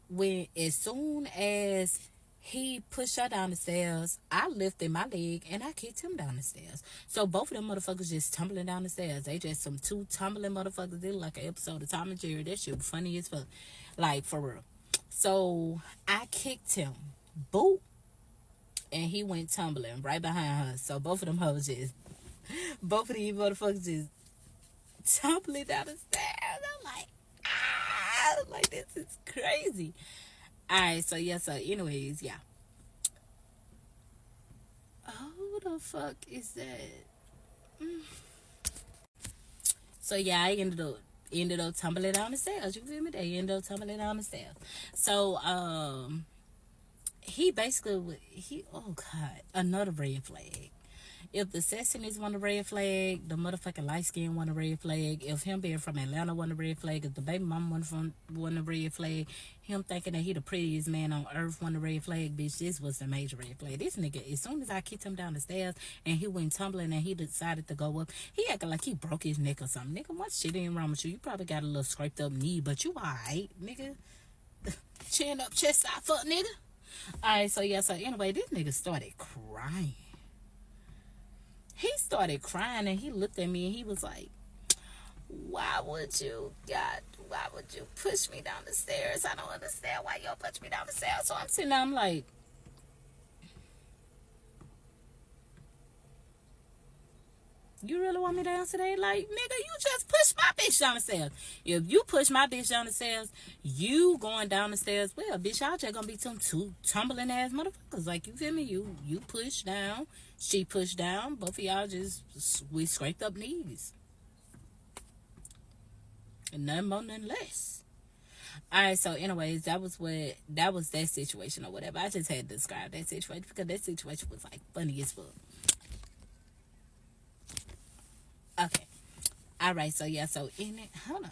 as soon as he pushed her down the stairs, I lifted my leg and I kicked him down the stairs. So both of them motherfuckers just tumbling down the stairs. They just some two tumbling motherfuckers. They look like an episode of Tom and Jerry. That shit was funny as fuck. Like, for real. So I kicked him. Boop. And he went tumbling right behind her. So both of them hoes both of these motherfuckers just tumbling down the stairs. I'm like, like, this is crazy. Alright, so yeah, so anyways, yeah. Who the fuck is that? So yeah, I ended up tumbling down the stairs. You feel me? They ended up tumbling down the stairs. So he basically oh god, another red flag. If the sexiness want a red flag, the motherfucking light skin want a red flag. If him being from Atlanta want a red flag, if the baby mama want a red flag, him thinking that he the prettiest man on earth want a red flag, bitch, this was the major red flag. This nigga, as soon as I kicked him down the stairs and he went tumbling and he decided to go up, he acted like he broke his neck or something. Nigga, what shit ain't wrong with you? You probably got a little scraped up knee, but you alright, nigga. Chin up, chest out, fuck, nigga. Alright, so yeah, so anyway, this nigga started crying. He started crying and he looked at me and he was like, why would you push me down the stairs? I don't understand why y'all push me down the stairs. So I'm sitting there, I'm like, you really want me down today? Like, nigga, you just pushed my bitch down the stairs. If you push my bitch down the stairs, you going down the stairs, well, bitch, y'all just gonna be two tumbling ass motherfuckers. Like, you feel me? You push down, she pushed down, both of y'all we scraped up knees. And nothing more, nothing less. Alright, so anyways, that was that situation or whatever. I just had to describe that situation because that situation was like funny as fuck. Okay. Alright, so yeah, so in it, hold on.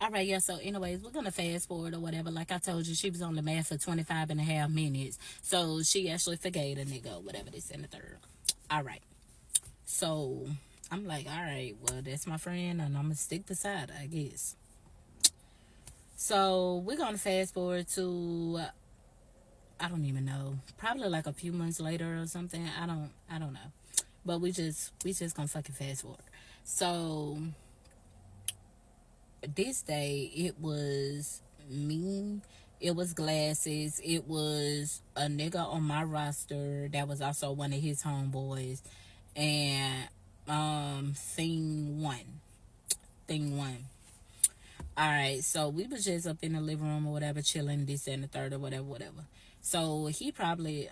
Alright, yeah, so anyways, we're gonna fast forward or whatever. Like I told you, she was on the mat for 25 and a half minutes. So she actually forgave a nigga or whatever, this and the third. Alright. So I'm like, alright, well, that's my friend and I'm gonna stick beside her, I guess. So we're gonna fast forward to I don't even know. Probably like a few months later or something. I don't know. But we just gonna fucking fast forward. So this day it was me, it was Glasses, it was a nigga on my roster that was also one of his homeboys, and thing one. Alright, so we was just up in the living room or whatever, chilling, this and the third or whatever. So he probably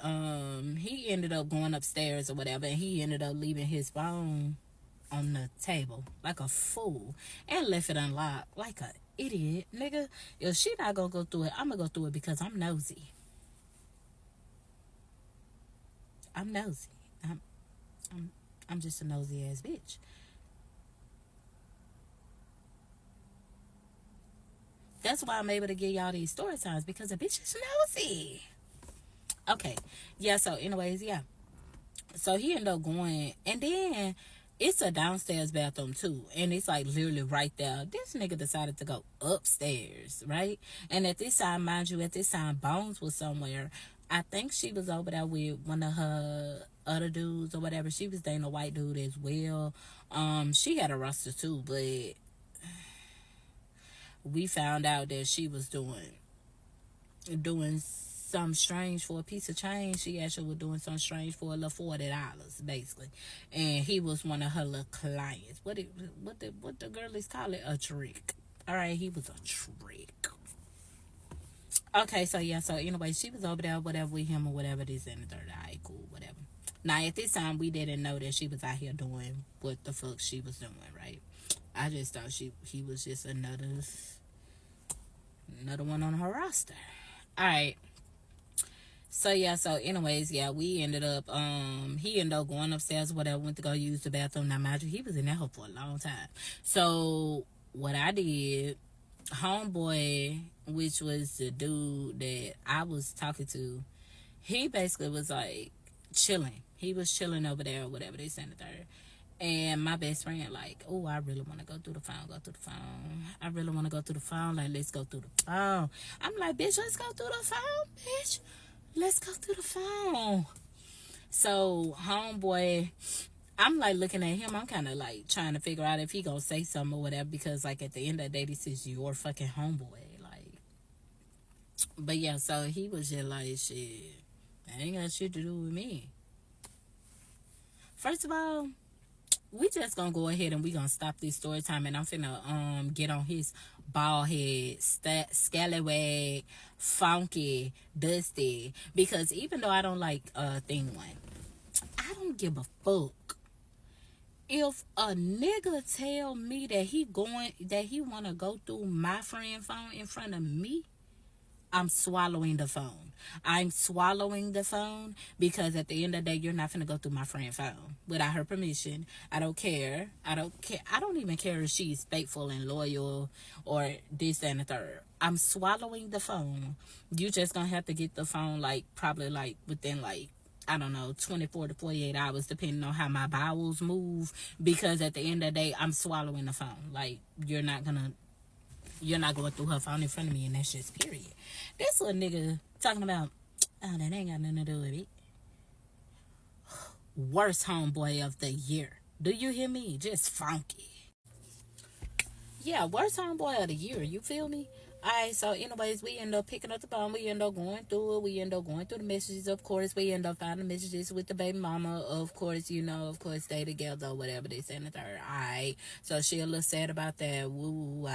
he ended up going upstairs or whatever, and he ended up leaving his phone on the table like a fool and left it unlocked like a idiot, nigga. If she not gonna go through it, I'm gonna go through it because I'm nosy. I'm nosy. I'm just a nosy ass bitch. That's why I'm able to give y'all these story times, because the bitch is nosy. Okay, yeah, so anyways, yeah. So he ended up going, and then it's a downstairs bathroom too, and it's like literally right there. This nigga decided to go upstairs, right? And at this time, mind you, Bones was somewhere. I think she was over there with one of her other dudes or whatever. She was dating a white dude as well. She had a roster too, but we found out that she was doing something strange for a piece of change. She actually was doing something strange for a little $40, basically. And he was one of her little clients. What the girlies call it? A trick. Alright, he was a trick. Okay, so yeah, so anyway, she was over there, whatever, with him or whatever, this and the third. Alright, cool, whatever. Now, at this time, we didn't know that she was out here doing what the fuck she was doing, right? I just thought he was just another one on her roster. Alright. So yeah, so anyways, yeah, we ended up he ended up going upstairs or whatever, went to go use the bathroom. Now mind you, he was in there for a long time. So what I did, homeboy, which was the dude that I was talking to, he basically was like chilling. He was chilling over there or whatever, they said the third. And my best friend like, oh, I really want to go through the phone. I really want to go through the phone. Like, let's go through the phone. I'm like, bitch, let's go through the phone, bitch. Let's go through the phone. So, homeboy, I'm like looking at him. I'm kind of like trying to figure out if he gonna say something or whatever, because like at the end of the day, this is your fucking homeboy. Like, but yeah, so he was just like, shit, that ain't got shit to do with me. First of all, we just gonna go ahead and we gonna stop this story time, and I'm finna get on his bald head, scallywag, funky, dusty, because even though I don't like thing one, I don't give a fuck if a nigga tell me that he wanna go through my friend phone in front of me. I'm swallowing the phone. I'm swallowing the phone, because at the end of the day, you're not gonna go through my friend phone without her permission. I don't care. I don't care. I don't even care if she's faithful and loyal or this and the third. I'm swallowing the phone. You just gonna have to get the phone like probably like within like, I don't know, 24 to 48 hours, depending on how my bowels move. Because at the end of the day, I'm swallowing the phone. Like, you're not going through her phone in front of me, and that's just period. This little nigga talking about, oh, that ain't got nothing to do with it. Worst homeboy of the year. Do you hear me? Just funky. Yeah, worst homeboy of the year. You feel me? Alright, so anyways, we end up picking up the phone. We end up going through it. We end up going through the messages, of course. We end up finding messages with the baby mama. Of course, of course, stay together or whatever they say in the third. Alright, so she a little sad about that. Woo,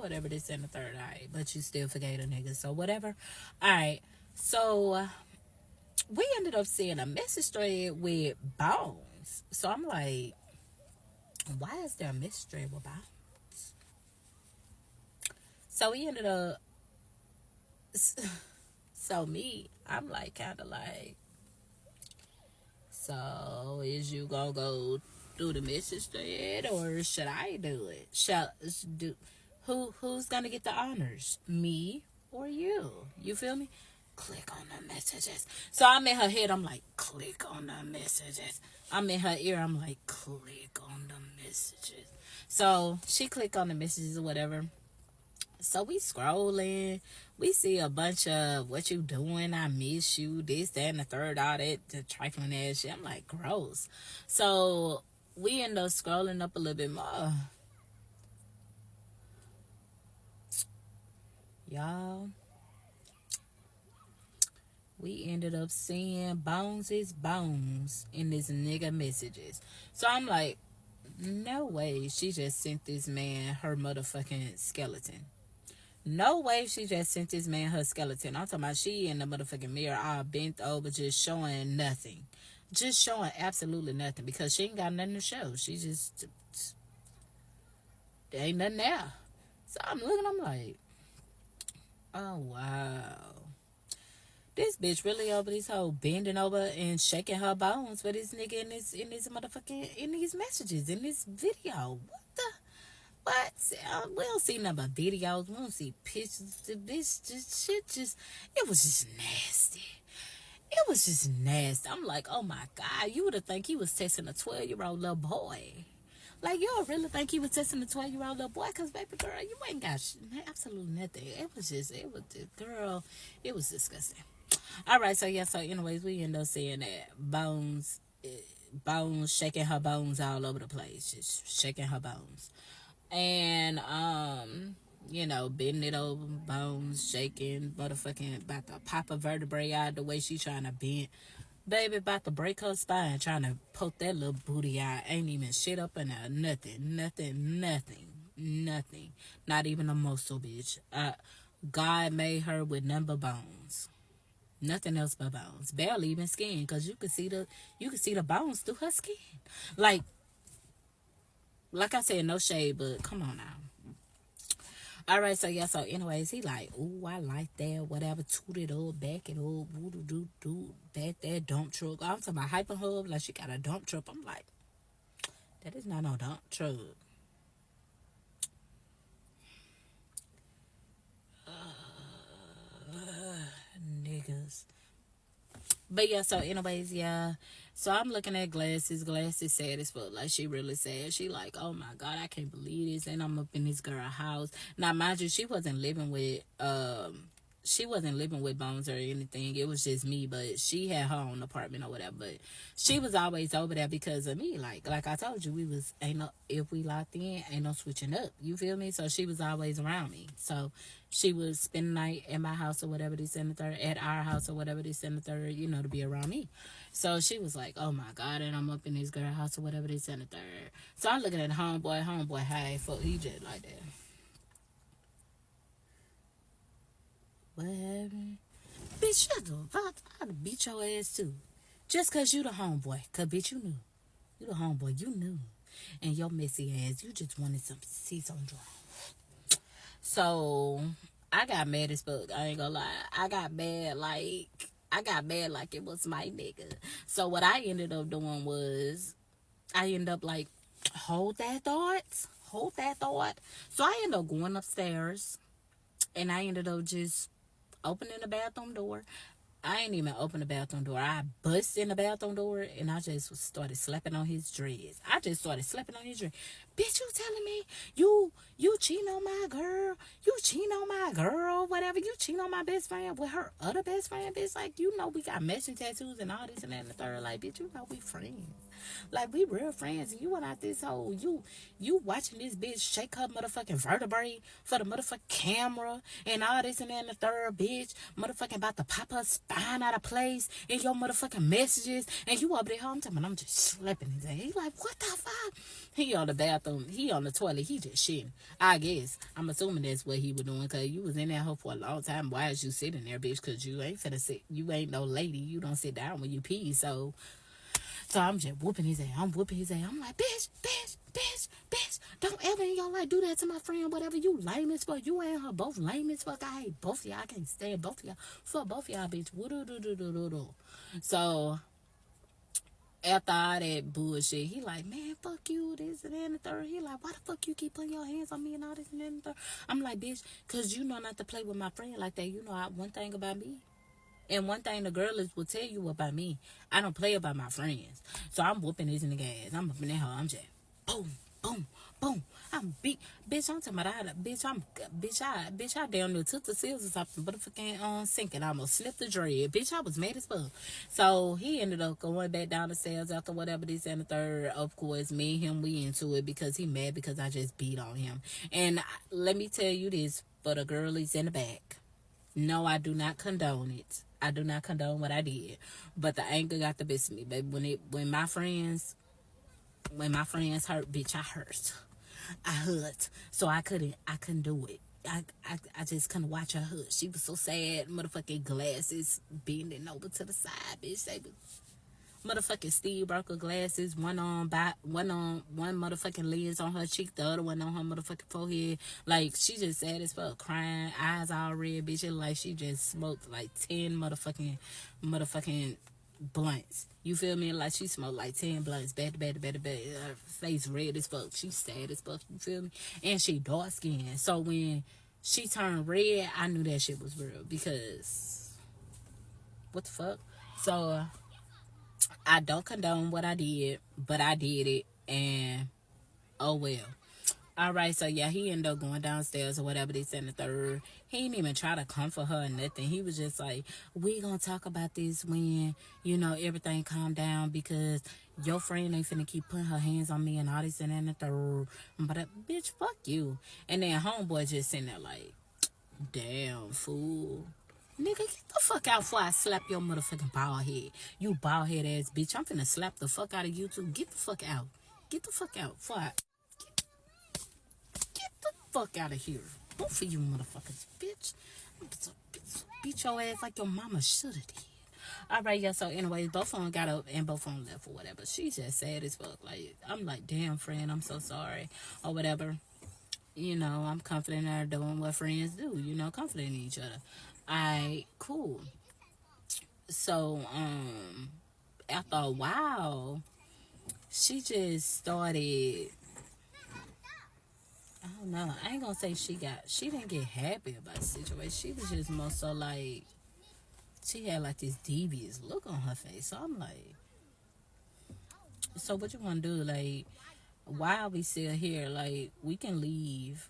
whatever they say in the third. Alright, but you still forgave a nigga, so whatever. Alright, so we ended up seeing a message thread with Bones. So I'm like, why is there a message thread with Bones? So we ended up, I'm like, kind of like, so is you gonna go through the message thread, or should I do it? Who's gonna get the honors? Me or you? You feel me? Click on the messages. So I'm in her head, I'm like, click on the messages. I'm in her ear, I'm like, click on the messages. So she clicked on the messages or whatever. So we scrolling, we see a bunch of what you doing, I miss you, this, that, and the third, all that, the trifling ass shit. I'm like, gross. So we end up scrolling up a little bit more. Y'all, we ended up seeing Bones is Bones in this nigga messages. So I'm like, no way she just sent this man her motherfucking skeleton. No way she just sent this man her skeleton. I'm talking about she in the motherfucking mirror all bent over, just showing nothing. Just showing absolutely nothing, because she ain't got nothing to show. She just, there ain't nothing there. So I'm looking, I'm like, oh wow. This bitch really over this whole bending over and shaking her bones for this nigga in this motherfucking, in these messages, in this video. What the? But we don't see nothing but videos. We don't see pictures. The bitch it was just nasty. It was just nasty. I'm like, oh my God, you would have think he was texting a 12-year-old little boy. Like, you don't really think he was texting a 12-year-old little boy? Because, baby girl, you ain't got absolutely nothing. It was girl, it was disgusting. All right, so yeah, so anyways, we end up seeing that Bones shaking her bones all over the place. Just shaking her bones. And bending it over, Bones shaking, motherfucking about to pop a vertebrae out the way she trying to bend. Baby about to break her spine, trying to poke that little booty out. Ain't even shit up in there. Nothing. Not even a muscle, bitch. God made her with none but bones. Nothing else but bones. Barely even skin, because you could see the bones through her skin. Like I said, no shade, but come on now. All right, so yeah, so anyways, he like, ooh, I like that, whatever, toot it up, back it up, do back that dump truck. I'm talking about hyping her up like she got a dump truck. I'm like, that is not no dump truck. Niggas. But yeah, so anyways, yeah. So I'm looking at Glasses. Glasses sad as fuck. Like, she really sad. She like, oh my God, I can't believe this. And I'm up in this girl house. Now, mind you, she wasn't living with she wasn't living with Bones or anything. It was just me, but she had her own apartment or whatever. But she was always over there because of me. Like I told you, we was ain't no if we locked in, ain't no switching up. You feel me? So she was always around me. So she would spend the night at my house or whatever this and the third, at our house or whatever this and the third, you know, to be around me. So she was like, oh my God, and I'm up in this girl house or whatever this and the third. So I'm looking at homeboy, hey, fuck, he just like that. What happened? Bitch, shut the fuck. I'd beat your ass too. Just cause you the homeboy. Cause bitch, you knew. You the homeboy, you knew. And your messy ass, you just wanted some see some drama. So I got mad as fuck. I ain't gonna lie. I got mad like it was my nigga. So what I ended up doing was I ended up like hold that thought. So I ended up going upstairs and I ended up just opening the bathroom door. I ain't even open the bathroom door. I bust in the bathroom door and I just started slapping on his dreads. Bitch, you telling me you cheating on my girl? You cheating on my girl? Whatever. You cheating on my best friend with her other best friend? Bitch, like, you know we got matching tattoos and all this and that and the third. Like, bitch, you know we friends. Like, we real friends. And you went out this whole, you watching this bitch shake her motherfucking vertebrae for the motherfucking camera and all this and that and the third, bitch. Motherfucking about to pop her spine out of place in your motherfucking messages. And you up there home time and I'm just slapping his ass. He like, what the fuck? He on the bathroom. He on the toilet. He just shitting. I guess. I'm assuming that's what he was doing because you was in that hole for a long time. Why is you sitting there, bitch? Because you ain't finna sit. You ain't no lady. You don't sit down when you pee. So I'm just whooping his ass. I'm like, bitch, don't ever in your life do that to my friend. Whatever, you lame as fuck. You and her both lame as fuck. I hate both of y'all. I can't stand both of y'all. Fuck both of y'all, bitch. Woo-doo-doo-doo-doo-doo. So after all that bullshit, he like, man, fuck you, this and that and the third. He like, why the fuck you keep putting your hands on me and all this and that and the third? I'm like, bitch, because you know not to play with my friend like that. You know one thing about me. And one thing the girls will tell you about me, I don't play about my friends. So I'm whooping this nigga ass. I'm up in that hoe. I'm just boom, boom, boom. I'm beat, bitch. I'm talking about I down there took the scissors off the motherfucking sink and I almost snipped the dread. Bitch, I was mad as fuck. So he ended up going back down the stairs after whatever this and the third. Of course, me and him, we into it because he mad because I just beat on him. And let me tell you this for the girlies in the back. No, I do not condone it. I do not condone what I did. But the anger got the best of me. But when my friends hurt, bitch, I hurt. I hurt. So I couldn't do it. I just couldn't watch her hurt. She was so sad. Motherfucking glasses bending over to the side, bitch. They was motherfucking Steve broke her glasses. One motherfucking lens on her cheek, the other one on her motherfucking forehead. Like, she just sad as fuck, crying, eyes all red, bitch. It like she just smoked like 10 motherfucking blunts. You feel me? Like she smoked like 10 blunts back to back to back to back. Her face red as fuck. She sad as fuck. You feel me? And she dark skinned. So when she turned red, I knew that shit was real because what the fuck? So I don't condone what I did, but I did it, and oh well. Alright, so yeah, he ended up going downstairs or whatever they said in the third. He didn't even try to comfort her or nothing. He was just like, we gonna talk about this when, everything calm down because your friend ain't finna keep putting her hands on me and all this and that and the third. But bitch, fuck you. And then homeboy just sitting there like, damn, fool. Nigga, get the fuck out before I slap your motherfucking bald head. You bald head ass bitch. I'm finna slap the fuck out of you too. Get the fuck out. Get the fuck out. Get the fuck out of here. Both of you motherfuckers, bitch. Beat your ass like your mama shoulda did. Alright, yeah, so anyways, both of them got up and both of them left or whatever. She's just sad as fuck. Like, I'm like, damn, friend, I'm so sorry. Or whatever. I'm confident in her doing what friends do. Confident in each other. Alright, cool. So, after a while, she just started, I don't know, I ain't gonna say she didn't get happy about the situation. She was just more so like, she had like this devious look on her face. So I'm like, so what you wanna do? Like, why are we still here? Like, we can leave.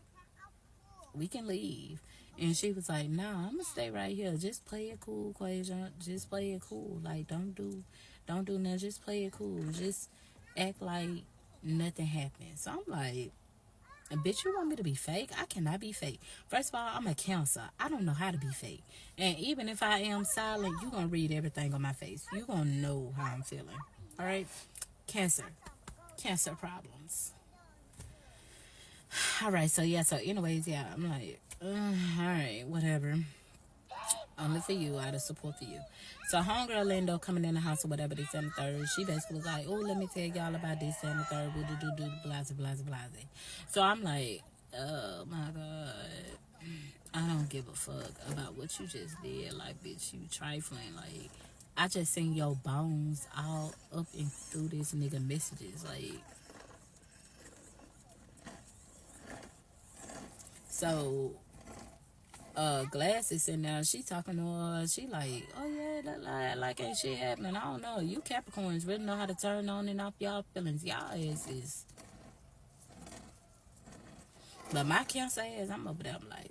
And she was like, nah, I'm gonna stay right here. Just play it cool, Quasia. Just play it cool. Like, don't do nothing. Just play it cool. Just act like nothing happened. So I'm like, bitch, you want me to be fake? I cannot be fake. First of all, I'm a Cancer. I don't know how to be fake. And even if I am silent, you gonna read everything on my face. You gonna know how I'm feeling. All right, Cancer. Cancer problems. All right, so yeah, so anyways, yeah, I'm like, all right, whatever. Only for you, out of support for you. So homegirl Lindo coming in the house or whatever, this and the third, she basically was like, oh, let me tell y'all about this and the third, do blase blase blase. So I'm like, oh my god, I don't give a fuck about what you just did. Like, bitch, you trifling. Like, I just seen your bones all up and through this nigga messages. Like, so Glasses in there, she talking to her, she like, oh yeah, like ain't shit happening. I don't know. You Capricorns really know how to turn on and off y'all feelings. Y'all is but my Cancer ass, I'm over there, I'm like,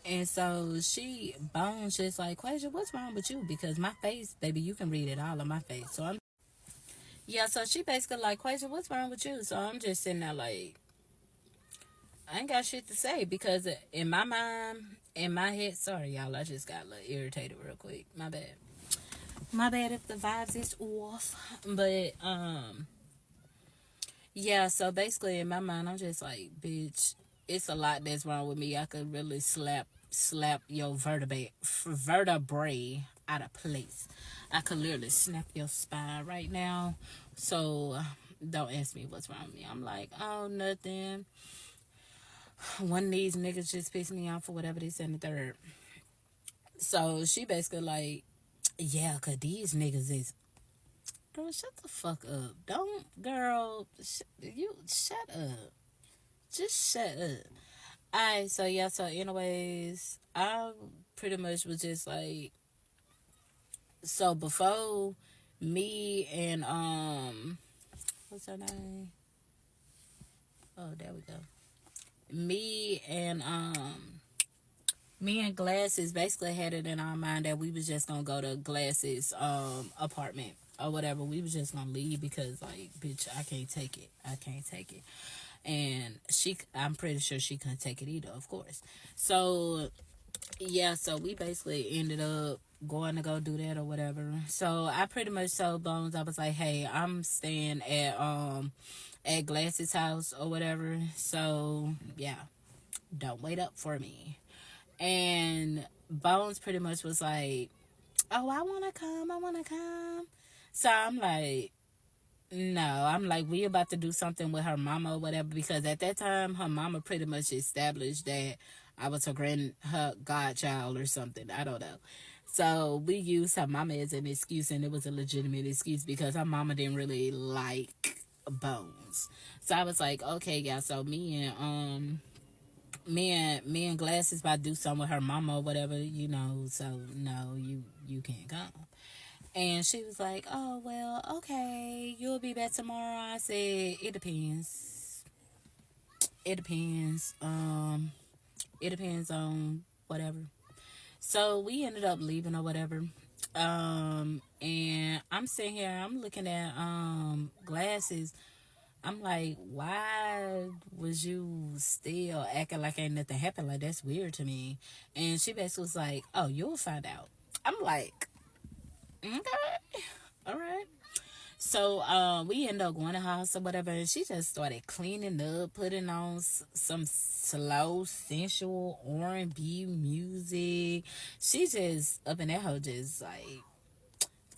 and so she bones just like, Quasia, what's wrong with you? Because my face, baby, you can read it all on my face. So I'm yeah, so she basically like, Quasia, what's wrong with you? So I'm just sitting there like, I ain't got shit to say because in my mind, in my head, sorry y'all, I just got a little irritated real quick. My bad. My bad if the vibes is off. But yeah, so basically in my mind I'm just like, bitch, it's a lot that's wrong with me. I could really slap your vertebrae out of place. I could literally snap your spine right now. So don't ask me what's wrong with me. I'm like, oh, nothing. One of these niggas just pissed me off for whatever they said in the third. So she basically like, yeah, cause these niggas is, girl, shut the fuck up. Don't, girl, you shut up. Just shut up. Alright, so yeah, so anyways, I pretty much was just like, so before me and what's her name? Oh, there we go. Me and Glasses basically had it in our mind that we was just gonna go to Glasses apartment or whatever. We was just gonna leave because like, bitch, I can't take it. I can't take it. And I'm pretty sure she couldn't take it either, of course. So yeah, so we basically ended up going to go do that or whatever. So I pretty much told Bones, I was like, hey, I'm staying at Glasses house or whatever. So yeah, don't wait up for me. And Bones pretty much was like, oh, I want to come. So I'm like, no, I'm like, we about to do something with her mama or whatever, because at that time, her mama pretty much established that I was her godchild or something. I don't know. So we used her mama as an excuse, and it was a legitimate excuse because her mama didn't really like Bones. So I was like, okay, yeah, so me and Glasses about to do something with her mama or whatever, so no, you can't come. And she was like, oh, well, okay, you'll be back tomorrow. I said, it depends. It depends. It depends on whatever. So we ended up leaving or whatever. And I'm sitting here, I'm looking at Glasses. I'm like, why was you still acting like ain't nothing happened? Like, that's weird to me. And she basically was like, oh, you'll find out. I'm like, okay, all right. So we ended up going to her house or whatever, and she just started cleaning up, putting on some slow, sensual R&B music. She just up in that hoe just like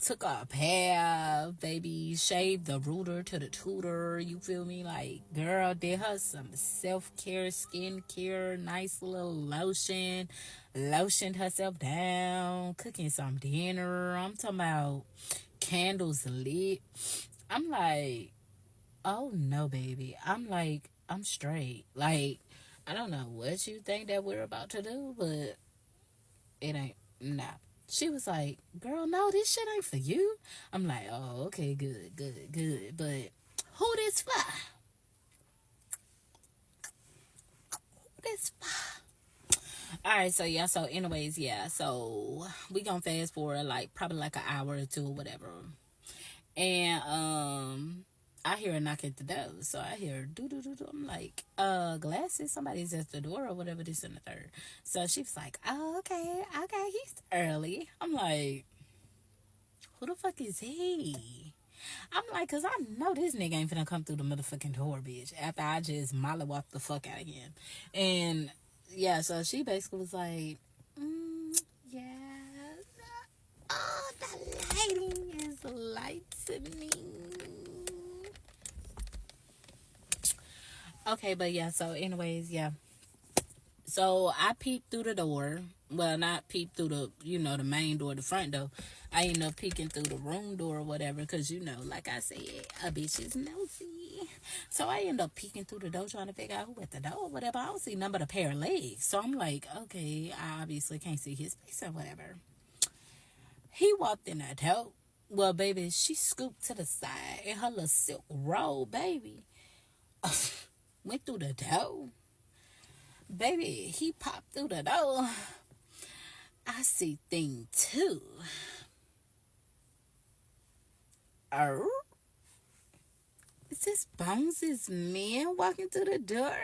took a bath, baby, shaved the rooter to the tutor, you feel me? Like, girl, did her some self-care, skincare, nice little lotioned herself down, cooking some dinner. I'm talking about candles lit. I'm like, oh no, baby. I'm like, I'm straight. Like, I don't know what you think that we're about to do, but it ain't. Nah. She was like, girl, no, this shit ain't for you. I'm like, oh, okay, good. But who this for? This. Alright, so yeah, so anyways, yeah, so we gonna fast forward like probably like an hour or two or whatever. And I hear a knock at the door. So I hear do do do do. I'm like, glasses, somebody's at the door or whatever, this and the third. So she was like, oh, okay, he's early. I'm like, who the fuck is he? I'm like, cause I know this nigga ain't finna come through the motherfucking door, bitch. After I just mollywop the fuck out of him. And yeah, so she basically was like, yeah, oh, the lighting is lightening. Okay, but yeah, so anyways, yeah. So I peeped through the door. Well, not peeped through the, the main door, the front door. I ended up peeking through the room door or whatever. Because, like I said, a bitch is nosy. So I ended up peeking through the door trying to figure out who at the door or whatever. I don't see none but a pair of legs. So I'm like, okay, I obviously can't see his face or whatever. He walked in the door. Well, baby, she scooped to the side in her little silk robe, baby. Went through the door. Baby, he popped through the door. I see thing too. Is this Bones' man walking through the door?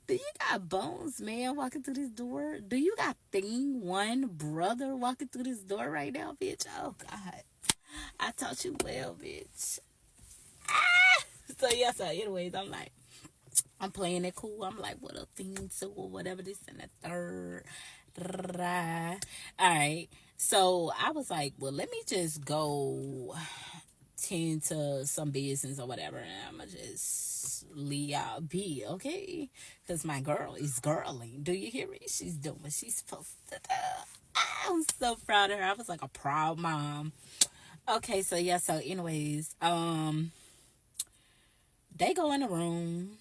Do you got Bones man walking through this door? Do you got Thing One brother walking through this door right now, bitch? Oh God, I taught you well, bitch. Ah! So yeah, so anyways, I'm playing it cool. I'm like, what up, Thing Two or whatever, this and the third. Alright, so I was like, well, let me just go tend to some business or whatever, and I'm gonna just leave y'all be, okay? Because my girl is girling. Do you hear me? She's doing what she's supposed to do. I'm so proud of her. I was like a proud mom. Okay, so yeah, so anyways, they go in the room.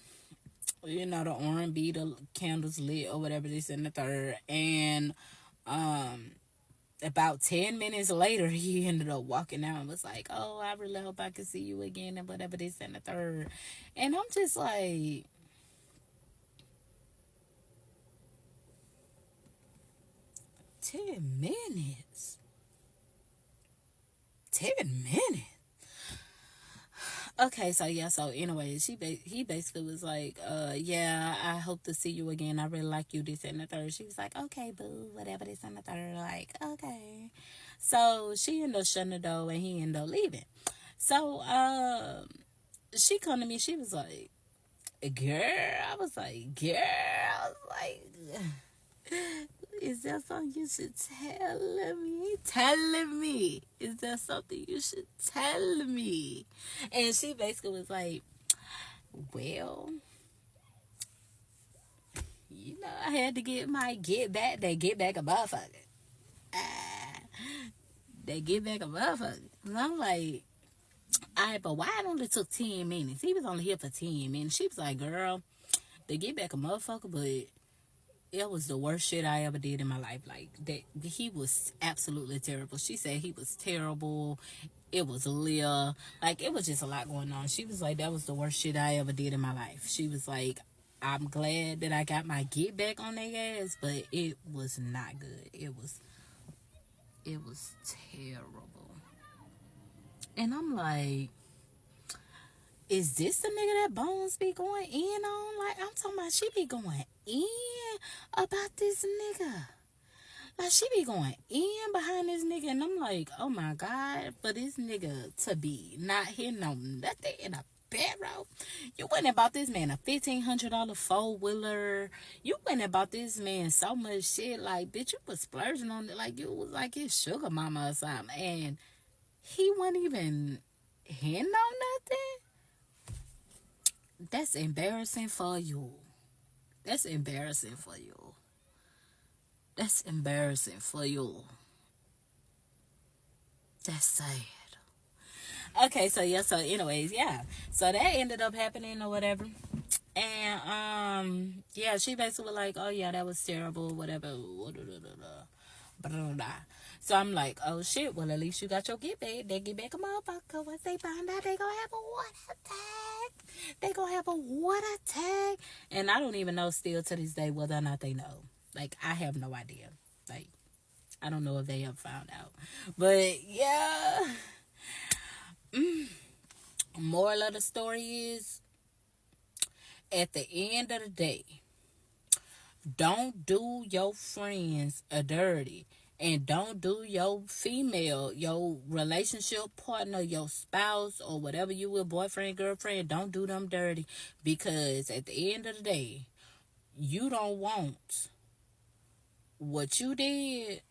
The R&B, the candles lit or whatever, this and the third. And about 10 minutes later, he ended up walking out and was like, oh, I really hope I can see you again and whatever, this and the third. And I'm just like, 10 minutes? 10 minutes? Okay, so yeah, so anyways, he basically was like, yeah, I hope to see you again. I really like you, this and the third. She was like, okay, boo, whatever, this and the third. Like, okay. So she ended up shutting the door and he ended up leaving. So she come to me, she was like, girl, I was like, is there something you should tell me? Telling me. Is there something you should tell me? And she basically was like, well, I had to get my get back. They get back a motherfucker. They get back a motherfucker. And I'm like, all right, but why it only took 10 minutes? He was only here for 10 minutes. She was like, girl, they get back a motherfucker, but it was the worst shit I ever did in my life. Like, that, he was absolutely terrible. She said he was terrible. It was Leah. Like, it was just a lot going on. She was like, that was the worst shit I ever did in my life. She was like, I'm glad that I got my get back on their ass, but it was not good. It was terrible. And I'm like, is this the nigga that Bones be going in on? Like, I'm talking about, she be going in about this nigga. Like, she be going in behind this nigga. And I'm like, oh my God, for this nigga to be not hitting on nothing in a barrel. You went and bought this man a $1,500 four-wheeler. You went and bought this man so much shit. Like, bitch, you was splurging on it like you was like his sugar mama or something. And he wasn't even hitting on nothing. That's embarrassing for you. That's embarrassing for you. That's embarrassing for you. That's sad. Okay, so yeah, so anyways, yeah. So that ended up happening or whatever. And yeah, she basically was like, oh yeah, that was terrible, whatever. Blah, blah, blah. So I'm like, oh shit, well at least you got your get back. They get back a motherfucker. Once they find out they gonna have a water attack. They gonna have a water attack. And I don't even know still to this day whether or not they know. Like, I have no idea. Like, I don't know if they have found out. But yeah. Moral of the story is, at the end of the day, don't do your friends a dirty, and don't do your female, your relationship partner, your spouse, or whatever you will, boyfriend, girlfriend, don't do them dirty, because at the end of the day, you don't want what you did.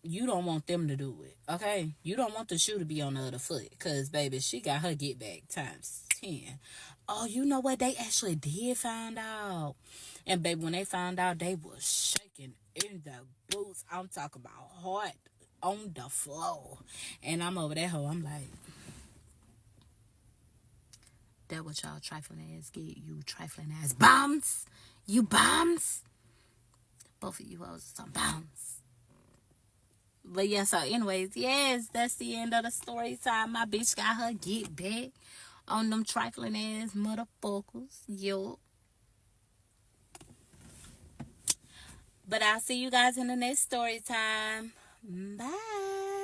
You don't want them to do it, okay? You don't want the shoe to be on the other foot, because, baby, she got her get back times 10. Oh, you know what? They actually did find out. And, baby, when they found out, they was shaking in the boots. I'm talking about hard on the floor. And I'm over that hoe. I'm like, that what y'all trifling ass get, you trifling ass bombs. You bombs. Both of you hoes are some bombs. But yeah, so anyways, yes, that's the end of the story time. My bitch got her get back on them trifling ass motherfuckers. Yo. But I'll see you guys in the next story time. Bye.